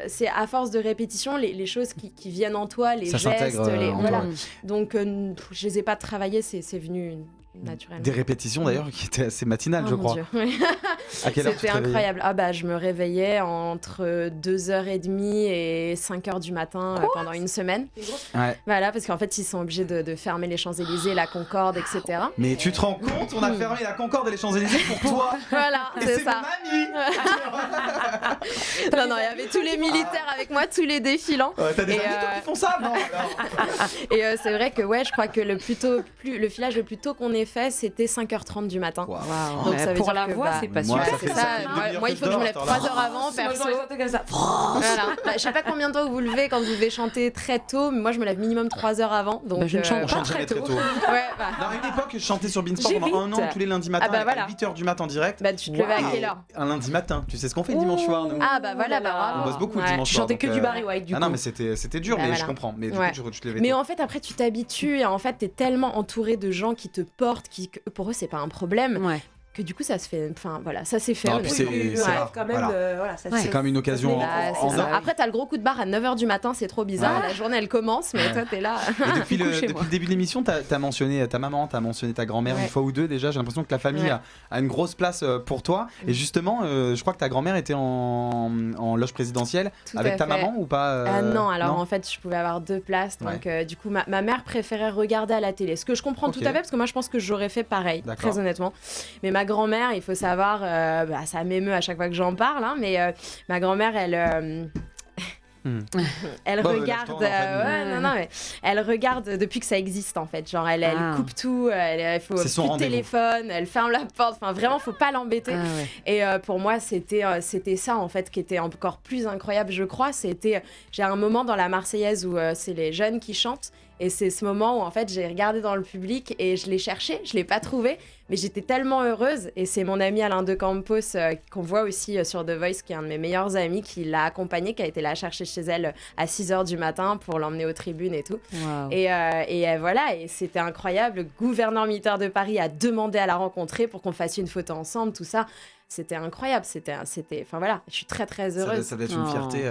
c'est à force de répétition, les choses qui viennent en toi, les ça gestes, voilà. Donc je les ai pas travaillées, c'est venu naturellement. Des répétitions d'ailleurs qui étaient assez matinales, je crois. À quelle heure C'était incroyable. Je me réveillais entre 2h30 et 5h du matin pendant une semaine. Ouais. Voilà, parce qu'en fait, ils sont obligés de fermer les Champs-Élysées, la Concorde, etc. Mais tu te rends compte, on a fermé la Concorde et les Champs-Élysées pour toi. Voilà, et c'est ça. Mon ami. Non, il y avait tous les militaires avec moi, tous les défilants. T'as des amis toi qui font ça, non? Et c'est vrai que je crois que le filage le plus tôt qu'on ait fait, c'était 5h30 du matin. Wow. Donc ça veut pour dire la que, voix, c'est pas super. C'est ça. Moi, il faut que je me lève 3 heures avant, perso. Comme ça. Voilà. Je sais pas combien de temps vous vous levez quand vous devez chanter très tôt, mais moi je me lève minimum 3 heures avant. Donc je ne chante on chante jamais très tôt. Ouais, Non, à une époque, je chantais sur Beansport pendant un an tous les lundis matins à 8h du matin en direct. Tu te levais à quelle heure? Un lundi matin. Tu sais ce qu'on fait le dimanche soir, nous? On bosse beaucoup le dimanche Je soir. chantais que du Barry White du coup. Non, mais c'était dur, mais je comprends. Mais du coup, tu te levais tôt. Mais en fait, après, tu t'habitues et en fait, t'es tellement entouré de gens qui te portent, que pour eux, c'est pas un problème. Que du coup ça se fait, enfin voilà, ça s'est fait. Non, c'est quand même, c'est quand même une occasion. Après t'as le gros coup de barre à 9h du matin, c'est trop bizarre, la journée elle commence, mais toi t'es là. Et depuis le début de l'émission, t'as mentionné ta maman, t'as mentionné ta grand-mère une fois ou deux déjà. J'ai l'impression que la famille a une grosse place pour toi. Et justement, je crois que ta grand-mère était en loge présidentielle avec ta maman ou pas? Non, alors en fait je pouvais avoir 2 places, donc du coup ma mère préférait regarder à la télé, ce que je comprends tout à fait, parce que moi je pense que j'aurais fait pareil, très honnêtement. Mais ma grand-mère, il faut savoir, ça m'émeut à chaque fois que j'en parle, hein, mais ma grand-mère, elle regarde, mais elle regarde depuis que ça existe en fait. Genre elle coupe tout, il faut plus de téléphone, elle ferme la porte. Enfin vraiment, faut pas l'embêter. Et pour moi, c'était ça en fait qui était encore plus incroyable, je crois. J'ai un moment dans la Marseillaise où c'est les jeunes qui chantent. Et c'est ce moment où en fait j'ai regardé dans le public et je l'ai cherché, je l'ai pas trouvé, mais j'étais tellement heureuse. Et c'est mon ami Alain De Campos qu'on voit aussi sur The Voice, qui est un de mes meilleurs amis, qui l'a accompagnée, qui a été la chercher chez elle à 6h du matin pour l'emmener aux tribunes et tout. Wow. Et voilà, et c'était incroyable. Le gouverneur militaire de Paris a demandé à la rencontrer pour qu'on fasse une photo ensemble, tout ça. C'était incroyable, enfin voilà, je suis très très heureuse. Ça doit être une fierté.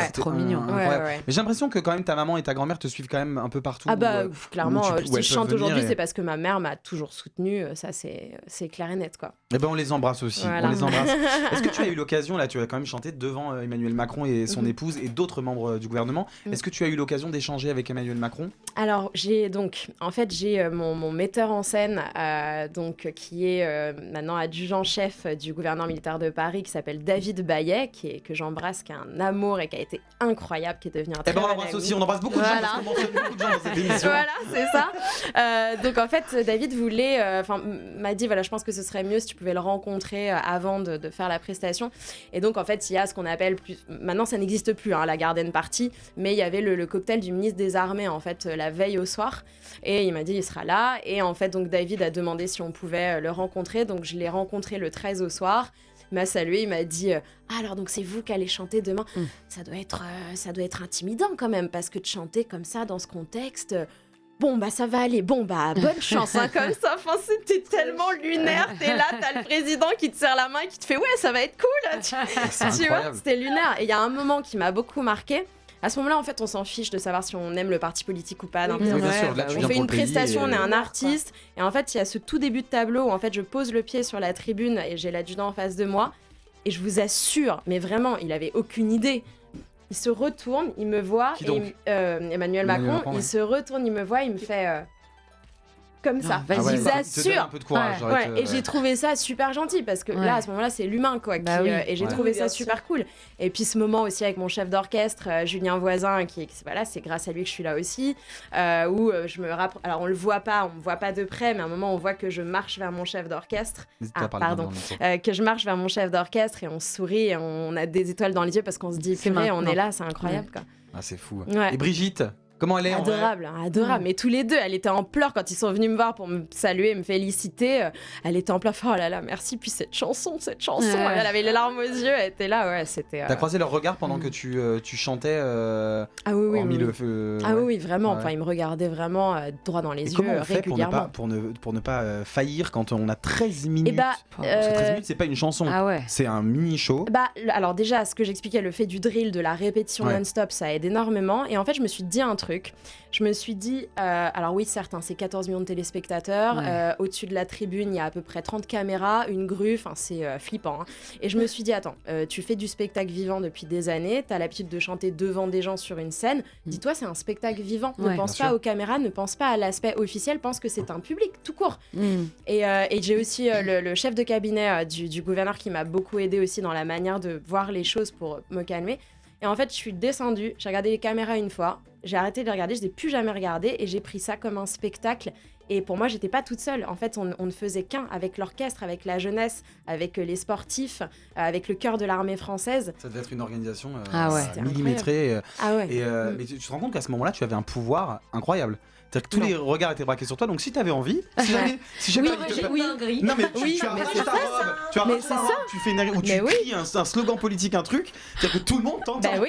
C'est trop mignon. Mais j'ai l'impression que quand même ta maman et ta grand-mère te suivent quand même un peu partout. Clairement, si je chante aujourd'hui, c'est parce que ma mère m'a toujours soutenue, ça c'est clair et net quoi. Et on les embrasse aussi, on les embrasse. Est-ce que tu as eu l'occasion, là tu as quand même chanté devant Emmanuel Macron et son épouse et d'autres membres du gouvernement, est-ce que tu as eu l'occasion d'échanger avec Emmanuel Macron? Alors j'ai mon metteur en scène qui est maintenant adjudant-chef du gouverneur militaire de Paris, qui s'appelle David Bayet, que j'embrasse, qui est un amour et qui a été incroyable, qui est devenu un très bon ami. On embrasse aussi, on embrasse beaucoup de gens, parce qu'on mentionne beaucoup de gens dans cette émission. Voilà, c'est ça. Donc en fait, David m'a dit, je pense que ce serait mieux si tu pouvais le rencontrer avant de faire la prestation. Et donc en fait, il y a ce qu'on appelle maintenant ça n'existe plus, la garden party, mais il y avait le cocktail du ministre des Armées en fait la veille au soir. Et il m'a dit il sera là. Et en fait donc David a demandé si on pouvait le rencontrer. Donc je l'ai rencontré le 13 au soir. Il m'a salué, il m'a dit alors donc c'est vous qui allez chanter demain. Ça doit être intimidant quand même, parce que de chanter comme ça dans ce contexte. Ça va aller. Bonne chance, comme ça. Enfin, c'était tellement lunaire. T'es là, t'as le président qui te serre la main et qui te fait ouais, ça va être cool. Tu vois, c'était lunaire. Et il y a un moment qui m'a beaucoup marqué. À ce moment-là, en fait, on s'en fiche de savoir si on aime le parti politique ou pas. Bien sûr, là, on fait une prestation, on est un artiste. Et en fait, il y a ce tout début de tableau où en fait, je pose le pied sur la tribune et j'ai l'adjudant en face de moi. Et je vous assure, mais vraiment, il avait aucune idée. Il se retourne, il me voit, Emmanuel Macron, il se retourne, il me voit, il me fait comme ça. Je vous assure. Un peu de courage, et j'ai trouvé ça super gentil, parce que là, à ce moment-là, c'est l'humain, quoi. Et j'ai trouvé ça super cool. Et puis ce moment aussi avec mon chef d'orchestre, Julien Voisin, c'est grâce à lui que je suis là aussi, où je me rapproche. Alors on me voit pas de près, mais à un moment on voit que je marche vers mon chef d'orchestre. Que je marche vers mon chef d'orchestre et on sourit, et on a des étoiles dans les yeux parce qu'on se dit, purée, on est là, c'est incroyable, quoi. Ah, c'est fou. Et Brigitte, Comment elle est Adorable, adorable. Mais tous les deux, elle était en pleurs quand ils sont venus me voir pour me saluer, me féliciter. Elle était en pleurs, oh là là, merci. Puis cette chanson. Elle avait les larmes aux yeux, elle était là, ouais, c'était. T'as croisé leur regard pendant que tu chantais Ah oui, hormis le feu. Ah oui, vraiment. Enfin, ils me regardaient vraiment droit dans les yeux comment on fait régulièrement. pour ne pas faillir quand on a 13 minutes Parce que 13 minutes, c'est pas une chanson. Ah ouais. C'est un mini show. Alors déjà, ce que j'expliquais, le fait du drill, de la répétition non-stop, ça aide énormément. Et en fait, je me suis dit un truc. Je me suis dit, alors oui, certes, c'est 14 millions de téléspectateurs. Au-dessus de la tribune, il y a à peu près 30 caméras, une grue, enfin, c'est flippant. Hein. Et je me suis dit, attends, tu fais du spectacle vivant depuis des années, t'as l'habitude de chanter devant des gens sur une scène. Dis-toi, c'est un spectacle vivant. Ne pense pas aux caméras, ne pense pas à l'aspect officiel, pense que c'est un public, tout court. Et j'ai aussi le chef de cabinet du gouverneur qui m'a beaucoup aidé aussi dans la manière de voir les choses pour me calmer. Et en fait, je suis descendue, j'ai regardé les caméras une fois, j'ai arrêté de les regarder, je les ai plus jamais regardées et j'ai pris ça comme un spectacle. Et pour moi, j'étais pas toute seule. En fait, on ne faisait qu'un avec l'orchestre, avec la jeunesse, avec les sportifs, avec le chœur de l'armée française. Ça devait être une organisation millimétrée. Mais tu te rends compte qu'à ce moment-là, tu avais un pouvoir incroyable. C'est-à-dire que tous les regards étaient braqués sur toi, donc si t'avais envie, si jamais non mais tu arraches ta robe, tu fais une ou tu cries un slogan politique, un truc, c'est-à-dire que tout le monde t'entend. Toi,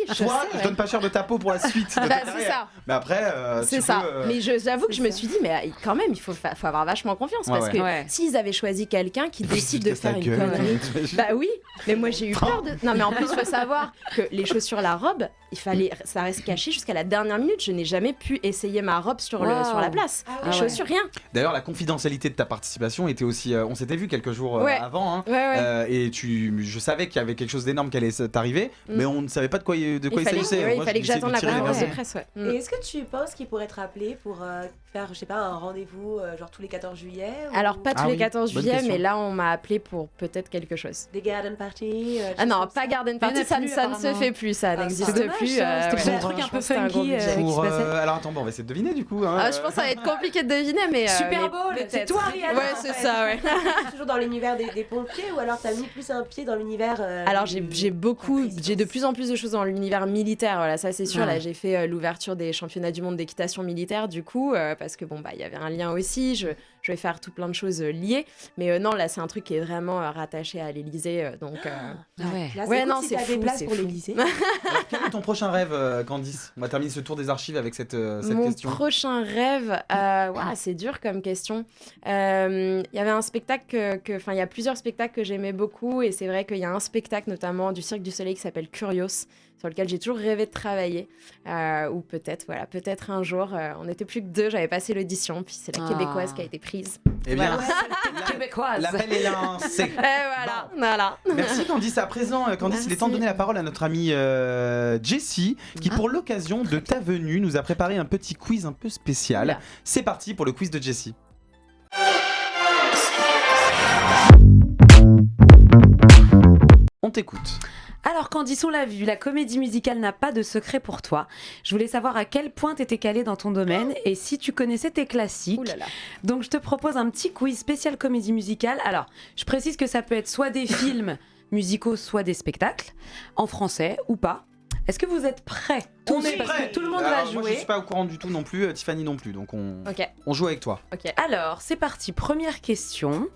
je donne pas cher de ta peau pour la suite. C'est ça. Mais après, c'est ça. Mais j'avoue que je me suis dit, mais quand même, il faut avoir vachement confiance parce que s'ils avaient choisi quelqu'un qui décide de faire une connerie, mais moi j'ai eu peur de. Non mais en plus, faut savoir que les chaussures, la robe, ça reste caché jusqu'à la dernière minute. Je n'ai jamais pu essayer ma robe sur la place. Les chaussures, rien. D'ailleurs, la confidentialité de ta participation était aussi. On s'était vu quelques jours avant, hein, et je savais qu'il y avait quelque chose d'énorme qui allait t'arriver, mais on ne savait pas de quoi il s'agissait. Il fallait que j'attende la conférence de presse. Et est-ce que tu penses qu'il pourrait te rappeler pour faire, je sais pas, un rendez-vous genre tous les 14 juillet Alors, pas tous les 14 juillet, mais là, on m'a appelé pour peut-être quelque chose. Des garden parties non, pas garden party, ça ne se fait plus, ça n'existe plus. C'était un truc un peu funky qui se passait. Alors attends, on va essayer de deviner du coup. Je pense que ça va être compliqué de deviner, mais. Super Bowl, c'est toi, Ariane. Ouais, c'est ça, ouais. Toujours dans l'univers des pompiers ou alors t'as mis plus un pied dans l'univers. Alors j'ai de plus en plus de choses dans l'univers militaire, voilà, ça c'est sûr. Là, j'ai fait l'ouverture des championnats du monde d'équitation militaire, du coup, parce que il y avait un lien aussi. Je vais faire tout plein de choses liées, mais non, là c'est un truc qui est vraiment rattaché à l'Élysée, donc. C'est fou, des places pour l'Élysée. Quel est ton prochain rêve, Candice ? On va terminer ce tour des archives avec cette question. Mon prochain rêve, c'est dur comme question. Il y avait un spectacle il y a plusieurs spectacles que j'aimais beaucoup, et c'est vrai qu'il y a un spectacle notamment du Cirque du Soleil qui s'appelle Curios, sur lequel j'ai toujours rêvé de travailler, ou peut-être un jour. On n'était plus que 2, j'avais passé l'audition, puis c'est la québécoise qui a été prise. Eh bien, québécoise. L'appel est lancé. Voilà. Merci Candice. À présent, Candice, il est temps de donner la parole à notre amie Jessie, qui pour l'occasion de ta venue nous a préparé un petit quiz un peu spécial. Oula. C'est parti pour le quiz de Jessie. On t'écoute. Alors Candice, on l'a vu, la comédie musicale n'a pas de secret pour toi. Je voulais savoir à quel point t'étais calée dans ton domaine et si tu connaissais tes classiques. Oulala. Donc je te propose un petit quiz spécial comédie musicale. Alors, je précise que ça peut être soit des films musicaux, soit des spectacles, en français ou pas. Est-ce que vous êtes prêts ? On est prêts. Tout le monde va jouer. Moi, je suis pas au courant du tout non plus, Tiffany non plus, donc on joue avec toi. Okay. Alors, c'est parti. Première question.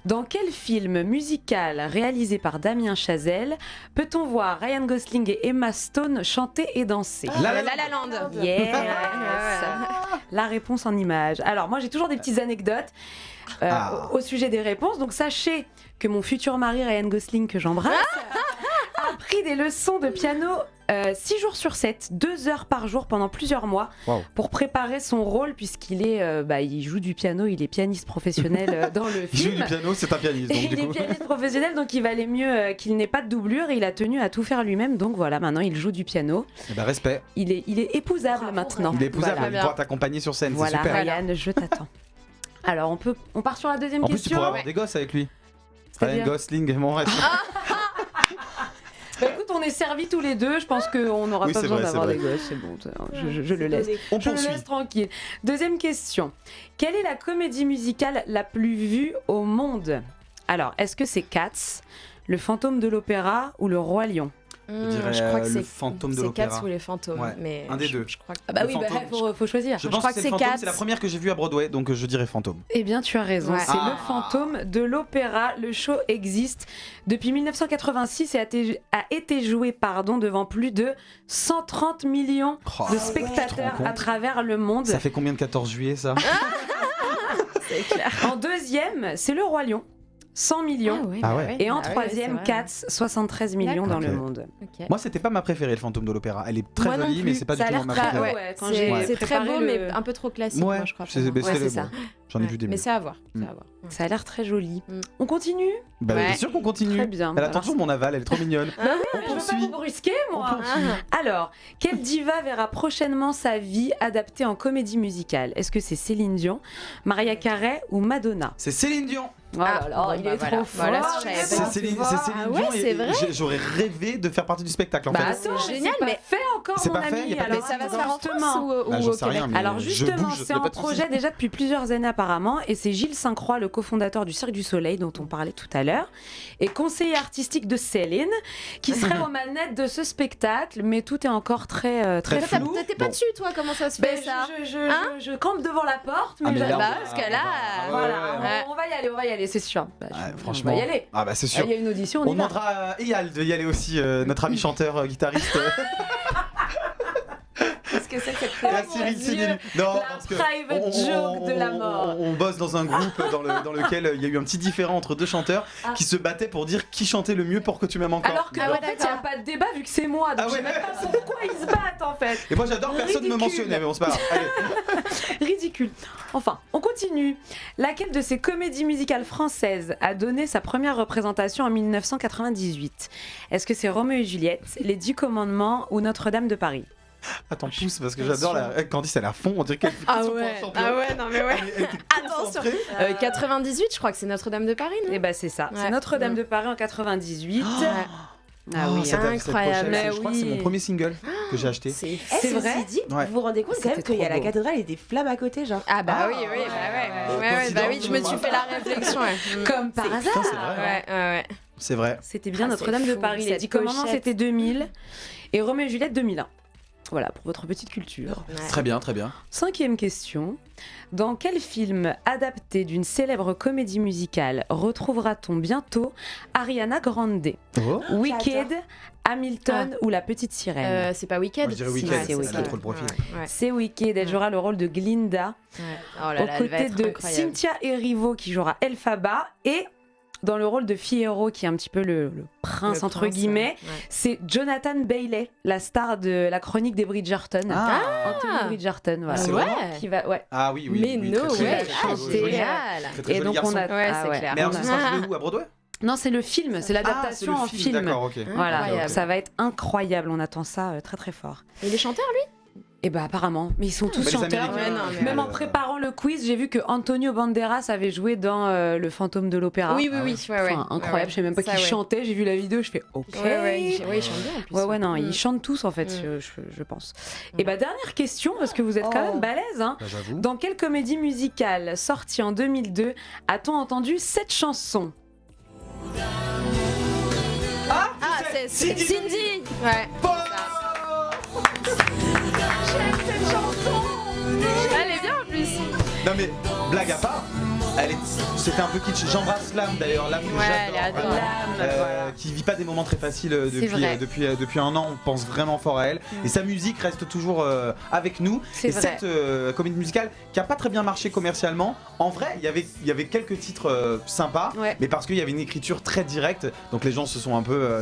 Dans quel film musical réalisé par Damien Chazelle peut-on voir Ryan Gosling et Emma Stone chanter et danser ? La La Land. Yes. La réponse en images. Alors, moi, j'ai toujours des petites anecdotes au sujet des réponses. Donc, sachez que mon futur mari, Ryan Gosling, que j'embrasse, a pris des leçons de piano 6 jours sur 7, 2 heures par jour pendant plusieurs mois pour préparer son rôle, puisqu'il il joue du piano, il est pianiste professionnel dans le film. Il joue du piano, c'est un pianiste. Donc, il est pianiste professionnel, donc il valait mieux qu'il n'ait pas de doublure, et il a tenu à tout faire lui-même, donc voilà, maintenant il joue du piano. Et respect. Il est épousable maintenant. Il est épousable, il pourra t'accompagner sur scène, voilà, c'est super. Ryan, je t'attends. Alors on part sur la deuxième question. En plus, tu pourras avoir des gosses avec lui. Ryan Gosling, mon reste. Écoute, on est servis tous les deux, je pense qu'on n'aura pas besoin d'avoir des gosses, c'est bon, je le laisse. Je le laisse tranquille. Deuxième question. Quelle est la comédie musicale la plus vue au monde ? Alors, est-ce que c'est Cats, Le Fantôme de l'Opéra ou Le Roi Lion ? Je crois que le fantôme de l'opéra. C'est Cats ou les fantômes. Ouais, mais un des deux. Je crois que... Ah bah oui, faut choisir. Je pense que c'est Fantôme, c'est la première que j'ai vue à Broadway, donc je dirais fantôme. Eh bien, tu as raison, c'est le fantôme de l'opéra. Le show existe depuis 1986 et a été joué devant plus de 130 millions de spectateurs à travers le monde. Ça fait combien de 14 juillet, ça? C'est clair. En deuxième, c'est le Roi Lion. 100 millions. Et en troisième, Cats, 73 millions dans le monde. Okay. Moi, c'était pas ma préférée, le fantôme de l'opéra. Elle est très jolie, mais c'est pas du tout ma préférée. C'est très beau, mais un peu trop classique, moi, je crois. C'est ça. J'en ai vu des mais c'est à voir. Ça a l'air très joli. On continue? Bien sûr qu'on continue. Très bien. Elle attend toujours mon aval, elle est trop mignonne. Je veux pas vous brusquer, moi. Alors, quelle diva verra prochainement sa vie adaptée en comédie musicale? Est-ce que c'est Céline Dion, Mariah Carey ou Madonna? C'est Céline Dion. Il est trop fort. C'est Céline Dion. C'est vrai. J'aurais rêvé de faire partie du spectacle en fait. C'est génial, mais fait encore mon ami. Mais ça va se faire en France ou au Québec? Alors justement, c'est en projet déjà depuis plusieurs années apparemment, et c'est Gilles Sainte-Croix, le cofondateur du Cirque du Soleil dont on parlait tout à l'heure, et conseiller artistique de Céline, qui serait aux manettes de ce spectacle, mais tout est encore très flou. T'étais pas dessus, toi? Comment ça se fait ça? Je campe devant la porte, mais parce que là, on va y aller, c'est sûr. Franchement, on va y aller. Ah bah c'est sûr. Il y a une audition, on demandera à Eyal de y aller aussi, notre ami chanteur guitariste. Qu'est-ce que c'est que cette private joke de la mort. On bosse dans un groupe dans lequel il y a eu un petit différend entre deux chanteurs qui se battaient pour dire qui chantait le mieux pour que tu m'aimes encore. Alors qu'en fait, il n'y a pas de débat vu que c'est moi, donc je sais même pas pourquoi ils se battent en fait. Et moi j'adore, personne ne me mentionnait, mais on se parle. Ridicule. Enfin, on continue. Laquelle de ces comédies musicales françaises a donné sa première représentation en 1998? Est-ce que c'est Roméo et Juliette, Les 10 Commandements ou Notre-Dame de Paris? Attends, pousse, parce que j'adore Candice, elle a fond, on dirait qu'elle fait tout son champion. Non mais ouais. Attention. 98, je crois que c'est Notre-Dame de Paris, non? Eh ben c'est ça, c'est Notre-Dame de Paris en 98. Ah oui, incroyable. Je crois que c'est mon premier single que j'ai acheté. C'est vrai. Vous vous rendez compte quand même qu'il y a la cathédrale et des flammes à côté, genre? Ah bah oui, je me suis fait la réflexion. Comme par hasard. Ouais. C'est vrai. C'était bien Notre-Dame de Paris. Les 10 Commandements, c'était 2000 et Roméo et Juliette 2001. Voilà, pour votre petite culture. Très bien, très bien. 5e question. Dans quel film adapté d'une célèbre comédie musicale retrouvera-t-on bientôt Ariana Grande? Wicked, Hamilton ou La Petite Sirène? C'est pas Wicked. Moi, je dirais Wicked, c'est Wicked. elle a trop le profil. C'est Wicked, elle jouera le rôle de Glinda, aux côtés de Cynthia Erivo qui jouera Elphaba, et dans le rôle de Fiyero, qui est un petit peu le prince entre guillemets, c'est Jonathan Bailey, la star de la chronique des Bridgerton. Anthony Bridgerton, voilà. C'est vrai qui va, Ah oui. Mais non, génial. Et donc on a, c'est clair. Mais ça se fait où, à Broadway? Non, c'est le film, c'est l'adaptation en film. D'accord, ok. Voilà, ça va être incroyable, on attend ça très très fort. Et les chanteurs, lui? Eh ben apparemment, mais ils sont tous chanteurs. Même en préparant le quiz, j'ai vu que Antonio Banderas avait joué dans Le Fantôme de l'Opéra. Oui. Enfin, incroyable, je sais même pas qui chantait, j'ai vu la vidéo, je fais OK. Il chante bien en plus. Non, ils chantent tous en fait, je pense. Et bah dernière question, parce que vous êtes quand même balèze. Hein. J'avoue. Dans quelle comédie musicale sortie en 2002 a-t-on entendu cette chanson? C'est Cindy. Ouais. Cette chanson. Elle est bien en plus. Non mais, blague à part, c'était un peu kitsch. J'embrasse Lame d'ailleurs, Lame que j'adore, qui vit pas des moments très faciles depuis un an. On pense vraiment fort à elle et sa musique reste toujours avec nous. Cette comédie musicale qui a pas très bien marché commercialement, en vrai il y avait quelques titres sympas, mais parce qu'il y avait une écriture très directe, donc les gens se sont un peu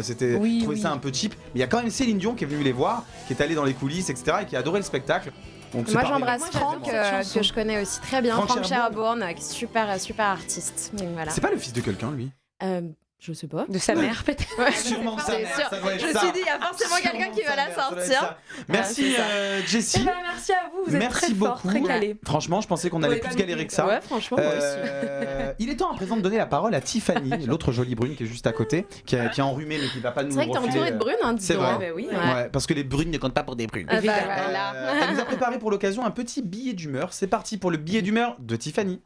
trouvé ça un peu cheap. Mais il y a quand même Céline Dion qui est venue les voir, qui est allée dans les coulisses, etc., et qui a adoré le spectacle. Donc, moi j'embrasse Franck, que je connais aussi très bien, Franck Cherbourn, qui est super artiste. Voilà. C'est pas le fils de quelqu'un, lui? Je sais pas. De sa mère, peut-être. Sûrement de sa mère, ça doit être je me suis dit, il y a forcément quelqu'un qui va la sortir. Merci Jessie. Merci à vous, vous êtes très fort, très calé. Franchement, je pensais qu'on allait plus galérer que ça. Ouais, franchement, moi aussi. Il est temps à présent de donner la parole à Tiffany, l'autre jolie brune qui est juste à côté, qui est enrhumée mais qui va pas nous refiler. C'est vrai que t'es entourée de brunes, hein, c'est vrai. Ouais, parce que les brunes ne comptent pas pour des brunes. Elle nous a préparé pour l'occasion un petit billet d'humeur. C'est parti pour le billet d'humeur de Tiffany.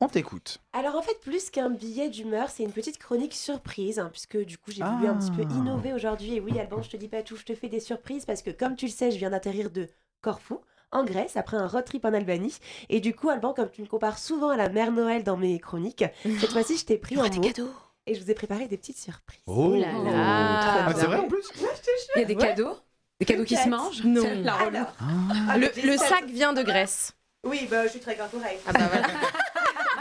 On t'écoute. Alors en fait, plus qu'un billet d'humeur, c'est une petite chronique surprise, puisque du coup j'ai voulu un petit peu innover aujourd'hui. Et oui, Alban, je te dis pas tout, je te fais des surprises parce que comme tu le sais, je viens d'atterrir de Corfou, en Grèce, après un road trip en Albanie. Et du coup, Alban, comme tu me compares souvent à la mère Noël dans mes chroniques, cette fois-ci, je t'ai pris en mot. Et je vous ai préparé des petites surprises. Oh là là. C'est vrai en plus? Il y a des cadeaux? Des cadeaux qui se mangent? Non. La relou. Le sac vient de Grèce. Oui, je suis très corporate. Ah bah voilà.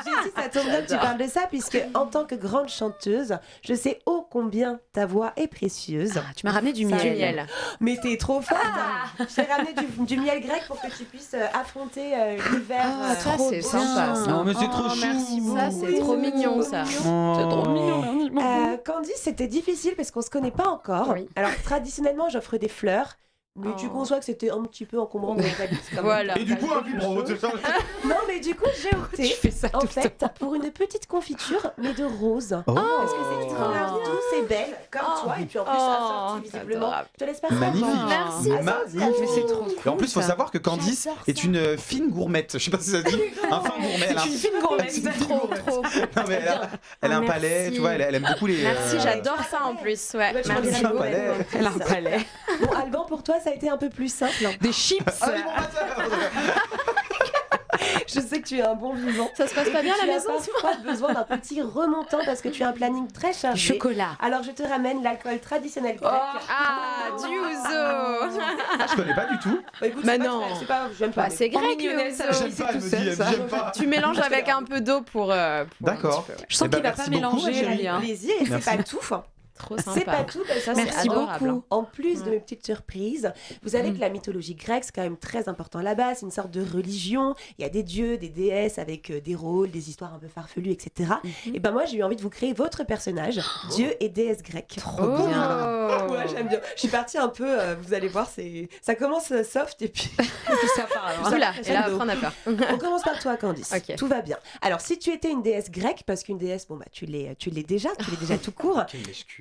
Jessie, ça tombe bien que tu parles de ça, puisque en tant que grande chanteuse, je sais ô combien ta voix est précieuse. Tu m'as ramené du Du miel. miel. Mais t'es trop forte. Je t'ai ramené du miel grec pour que tu puisses affronter l'hiver. Ça, c'est sympa. Ça. Non mais c'est trop chou. Merci beaucoup. Ça, c'est trop mignon, ça. C'est trop mignon. Candice, c'était difficile parce qu'on se connaît pas encore. Oui. Alors traditionnellement, j'offre des fleurs. Mais tu conçois que c'était un petit peu encombrant. Voilà. Et du coup, un vibro, c'est ça. Non, mais du coup, j'ai opté, en fait, pour une petite confiture, mais de rose. Oh. Parce que c'est une fleur douce et belle, comme toi. Et puis en plus, assortie visiblement. adorable. Je te laisse passer. Magnifique. Merci. Magnifique. Mais c'est trop Et en plus, il faut ça. savoir que Candice est une fine gourmette. Je sais pas si ça se dit. Un fin gourmet. C'est une fine gourmette. C'est une fine Trop, gourmette. trop. Non, mais elle a un Merci. palais, tu vois, elle aime beaucoup les. Merci, j'adore ça en plus. Ouais, Ouais, tu m'en merci diras beaucoup. palais. Elle a un palais. Bon, Alban, pour toi, ça a été un peu plus simple. Des chips. Ah, oui, bon, Je sais que tu es un bon vivant. Ça se passe pas bien à la maison Tu n'as pas besoin d'un petit remontant parce que tu as un planning très chargé. Chocolat. Alors, je te ramène l'alcool traditionnel grec. Ah, du ouzo. Ah, je connais pas du tout. Bah, écoute, Bah c'est pas non. très- c'est pas, j'aime pas. Bah, c'est grec, le mignonnette, ça, ouzo. J'aime pas, elle me dit, j'aime pas. Tu mélanges avec un peu d'eau pour. D'accord. Je sens Eh ben, qu'il va merci pas beaucoup, mélanger, chérie. lui. Hein. Plaisir, et c'est Merci. pas tout. Trop C'est pas sympa. tout, parce que Ça, c'est c'est adorable. beaucoup. En plus de mes petites surprises, vous savez que la mythologie grecque, c'est quand même très important là-bas. C'est une sorte de religion. Il y a des dieux, des déesses avec des rôles, des histoires un peu farfelues, etc. Et ben moi, j'ai eu envie de vous créer votre personnage, dieu et déesse grecque. Trop Oh. bien. Ouais, j'aime bien. Je suis partie un peu, vous allez voir, ça commence soft et puis Ça part. alors. Oula, Ça, et là, j'aime après, on a peur. on commence par toi, Candice. Ok. Tout va bien. Alors, si tu étais une déesse grecque, parce qu'une déesse, bon bah tu l'es déjà tout court.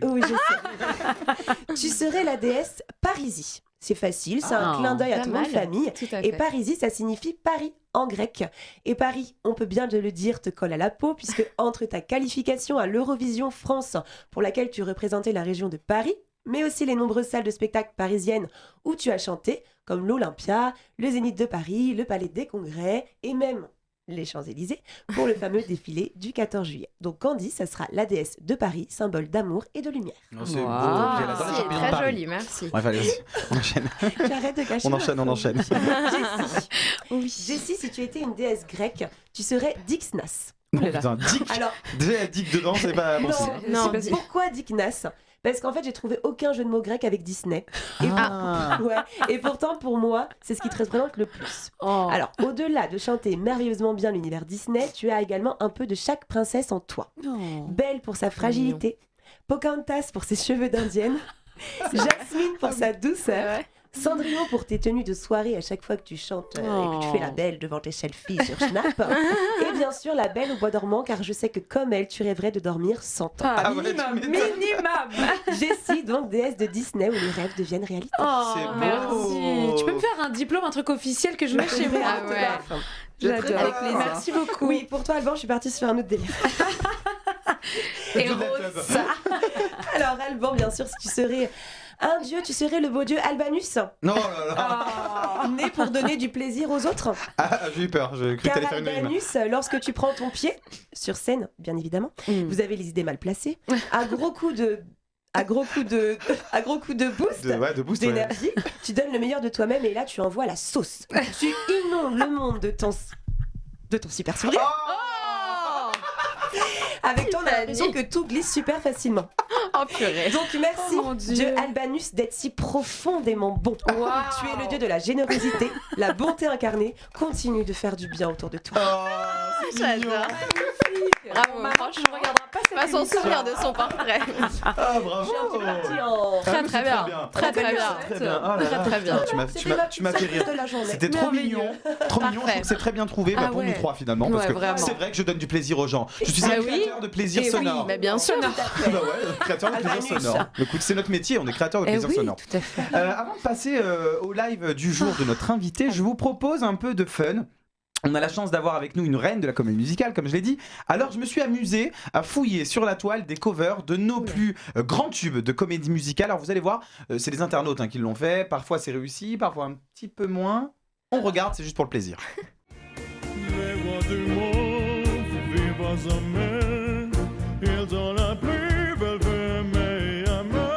Oui, je sais. Tu serais la déesse Parisie. C'est facile, c'est un Ah, clin d'œil à pas ton nom de mal. famille. Tout à Et fait. Parisie, ça signifie Paris en grec. Et Paris, on peut bien te le dire, te colle à la peau, puisque entre ta qualification à l'Eurovision France, pour laquelle tu représentais la région de Paris, mais aussi les nombreuses salles de spectacle parisiennes où tu as chanté, comme l'Olympia, le Zénith de Paris, le Palais des Congrès, et même les Champs-Élysées, pour le fameux défilé du 14 juillet. Donc Candice, ça sera la déesse de Paris, symbole d'amour et de lumière. Non, c'est Wow. beau. Ah, J'ai adoré les c'est champignons de très Paris. joli, merci. Bref, allez, on enchaîne. J'arrête de cacher. On enchaîne. Jessie. Jessie, si tu étais une déesse grecque, tu serais Dixnas. Oh, putain, Dick. Alors, Déjà, Dick dedans, c'est pas bon. non, signe. Non, c'est pourquoi Dixnas? Parce qu'en fait, j'ai trouvé aucun jeu de mots grec avec Disney. Et, Ah. ouais. Et pourtant, pour moi, c'est ce qui te représente le plus. Oh. Alors, au-delà de chanter merveilleusement bien l'univers Disney, tu as également un peu de chaque princesse en toi. Non. Belle pour sa fragilité, Pocahontas pour ses cheveux d'indienne, Jasmine pour sa douceur, Cendrillon pour tes tenues de soirée à chaque fois que tu chantes et que tu fais la belle devant tes selfies sur Snap. Et bien sûr, la belle au bois dormant, car je sais que comme elle, tu rêverais de dormir 100 ans. Ah ouais, tu minimum. m'étonnes. Minimum. Jessie, donc déesse de Disney où les rêves deviennent réalité. Oh, C'est beau. merci. Tu peux me faire un diplôme, un truc officiel que je mets chez moi. Ah ouais. J'adore. Avec plaisir. Merci beaucoup. Oui, pour toi, Alban, je suis partie sur un autre délire. Et Toute la Rose. teub. Alors, Alban, bien sûr, si tu serais un dieu, tu serais le beau dieu Albanus, Non, là, là. né pour donner du plaisir aux autres. Ah, j'ai eu peur, j'ai cru que Car t'allais faire une rime. Albanus, lorsque tu prends ton pied, sur scène, bien évidemment, vous avez les idées mal placées, à gros coup de boost, De boost, ouais. d'énergie, tu donnes le meilleur de toi-même et là tu envoies la sauce. Tu inondes le monde de ton super sourire. Avec toi, on a l'impression que tout glisse super facilement. Oh purée. Donc merci, Oh, mon Dieu. dieu Albanus, d'être si profondément bon. Wow. Tu es le dieu de la générosité, la bonté incarnée. Continue de faire du bien autour de toi. Oh, c'est mignon. J'adore. Bravo, Bravo, franchement, je regarderai pas cette Pas s'en émission. souvenir de son portrait. Ah, bravo. Parti en... Très Ah, très c'est bien. Très Très très bien. Très bien. Oh là là. Très très bien. Tu m'as fait rire. de la journée. C'était trop Merveilleux. mignon. Trop mignon, je trouve que c'est très bien trouvé Ah pour ouais. nous trois finalement. Parce Ouais, que vraiment. c'est vrai que je donne du plaisir aux gens. Je suis un Ah oui. créateur de plaisir Et oui, sonore. mais bien sûr. Bah ouais, créateur de plaisir Albanus. sonore. Écoute, c'est notre métier, on est créateur de Eh plaisir oui, sonore. tout à fait. Avant de passer au live du jour de notre invité, je vous propose un peu de fun. On a la chance d'avoir avec nous une reine de la comédie musicale, comme je l'ai dit. Alors je me suis amusé à fouiller sur la toile des covers de nos plus grands tubes de comédie musicale. Alors vous allez voir, c'est les internautes qui l'ont fait. Parfois c'est réussi, parfois un petit peu moins. On regarde, c'est juste pour le plaisir. Les rois du monde vivent à jamais. Ils ont la plus belle femme à main.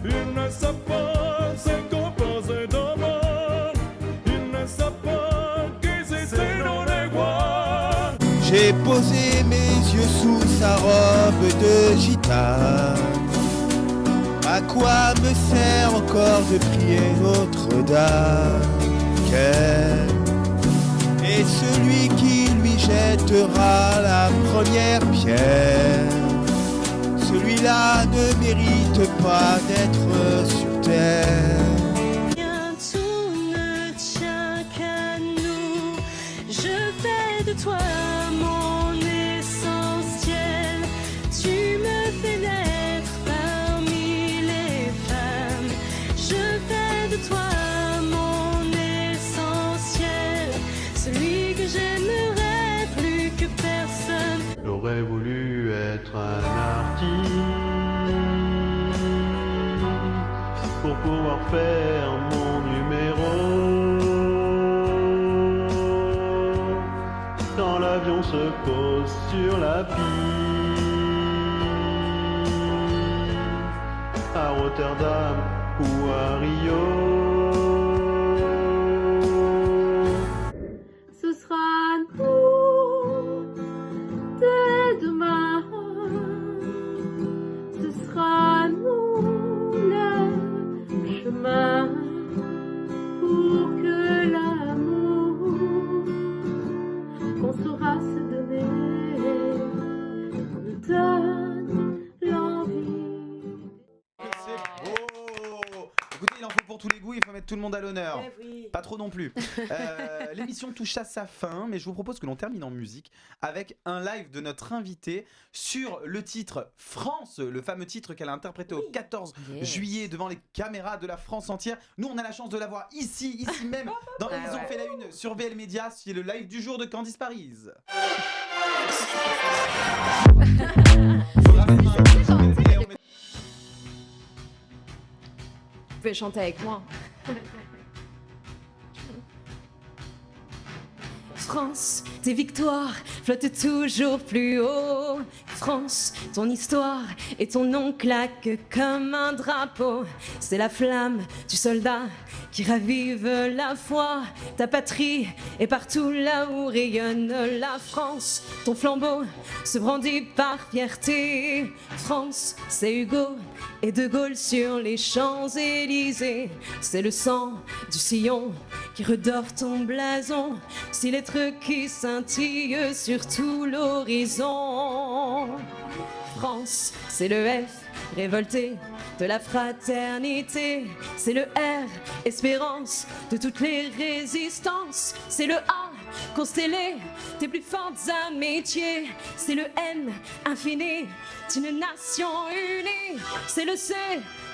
Ils ne savent pas se composer d'amour. Ils ne savent pas qu'exister dans les rois. J'ai posé mes yeux sous sa robe de gitane. À quoi me sert encore de prier Notre-Dame? Et celui qui lui jettera la première pierre, celui-là ne mérite pas d'être sur terre. Rien, tout ne tient qu'à nous. Je fais de toi mon essentiel. Tu me fais naître parmi les femmes. Je fais de toi celui que j'aimerais plus que personne. J'aurais voulu être un artiste pour pouvoir faire mon numéro. Quand l'avion se pose sur la piste à Rotterdam ou à Rio. Tout le monde à l'honneur, oui. Pas trop non plus. L'émission touche à sa fin, mais je vous propose que l'on termine en musique avec un live de notre invitée sur le titre France, le fameux titre qu'elle a interprété au 14 juillet devant les caméras de la France entière. Nous, on a la chance de la voir ici même. Ils ont fait la une sur VL Média, c'est le live du jour de Candice Paris. Vous pouvez chanter avec moi. France, tes victoires flottent toujours plus haut. France, ton histoire et ton nom claquent comme un drapeau. C'est la flamme du soldat qui ravive la foi. Ta patrie est partout là où rayonne la France. Ton flambeau se brandit par fierté. France, c'est Hugo et De Gaulle sur les Champs-Élysées. C'est le sang du sillon qui redore ton blason. Si lettres qui scintillent sur tout l'horizon. France, c'est le F, révolté de la fraternité. C'est le R, espérance de toutes les résistances. C'est le A, constellé des plus fortes amitiés. C'est le N, infini d'une nation unie. C'est le C,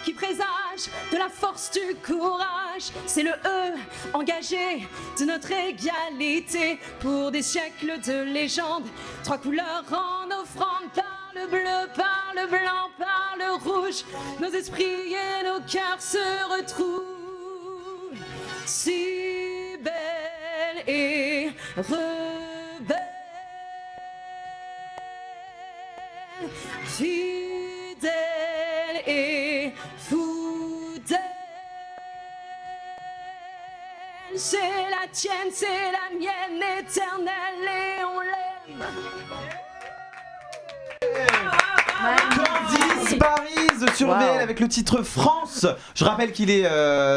qui présage de la force du courage. C'est le E, engagé de notre égalité. Pour des siècles de légende, 3 couleurs en offrande. Par le bleu, par le blanc, par le rouge, nos esprits et nos cœurs se retrouvent. Si belle et rebelle, fidèle et fidèle. C'est la tienne, c'est la mienne, éternelle, et on l'aime. Candice Paris sur VL avec le titre France. Je rappelle qu'il est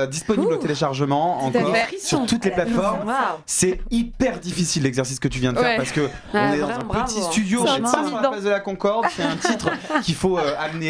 disponible au téléchargement encore sur toutes les plateformes. C'est hyper difficile l'exercice que tu viens de faire parce que on est dans un petit studio, je sais pas, sur la place de la Concorde. C'est un titre qu'il faut amener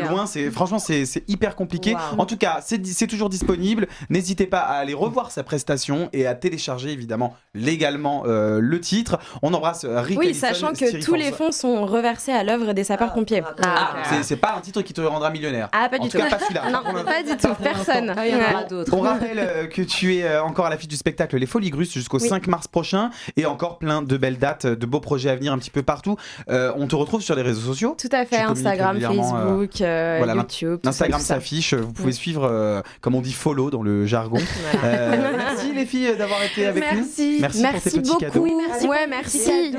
loin. Franchement, c'est hyper compliqué. En tout cas, c'est toujours disponible. N'hésitez pas à aller revoir sa prestation et à télécharger évidemment légalement le titre. On embrasse Rick. Oui, sachant que tous les fonds sont reversés à l'œuvre des sapeurs-pompiers entier. C'est pas un titre qui te rendra millionnaire. Ah, pas du tout. En tout cas, pas celui-là. Non, pas du tout. Personne. Il y en aura d'autres. On rappelle que tu es encore à l'affiche du spectacle Les Folies Grusses jusqu'au 5 mars prochain et encore plein de belles dates, de beaux projets à venir un petit peu partout. On te retrouve sur les réseaux sociaux. Tout à fait, Instagram, Facebook, voilà, YouTube. L'Instagram s'affiche, vous pouvez suivre, comme on dit, follow dans le jargon. Merci les filles d'avoir été avec nous. Merci pour ces petits cadeaux.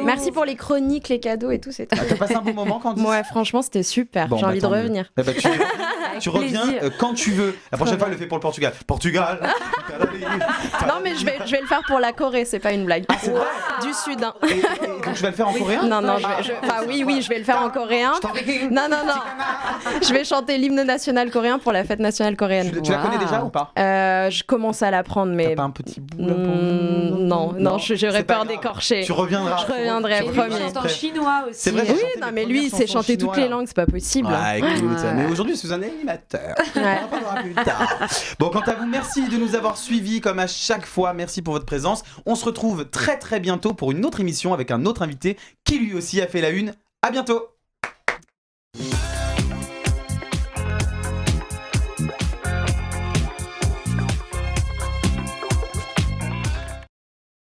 Merci pour les chroniques, les cadeaux et tout. T'as passé un bon moment, Candice? Ouais, franchement, c'était super. J'ai envie de revenir. Tu reviens quand tu veux. La prochaine fois, elle le fait pour le Portugal. Portugal. Non, mais je vais le faire pour la Corée, c'est pas une blague. C'est vrai. Du Sud. Et donc tu vas le faire en coréen? Non, oui, je vais le faire en coréen. Non. Je vais chanter l'hymne national coréen pour la fête nationale coréenne. Tu la connais déjà ou pas? Je commence à l'apprendre, mais. T'as pas un petit bout là pour Non, j'aurais peur d'écorcher. Tu reviendras. Je reviendrai, promis. Il chante en chinois aussi. C'est vrai. Oui, non, mais lui, il sait chanter toutes les langues, c'est pas possible. Ah, écoute, mais aujourd'hui, je suis un animateur. On en parlera plus tard. Bon, quant à vous, merci de nous avoir suivis comme à chaque fois. Merci pour votre présence. On se retrouve très très bientôt pour une autre émission avec un autre invité qui lui aussi a fait la une. À bientôt.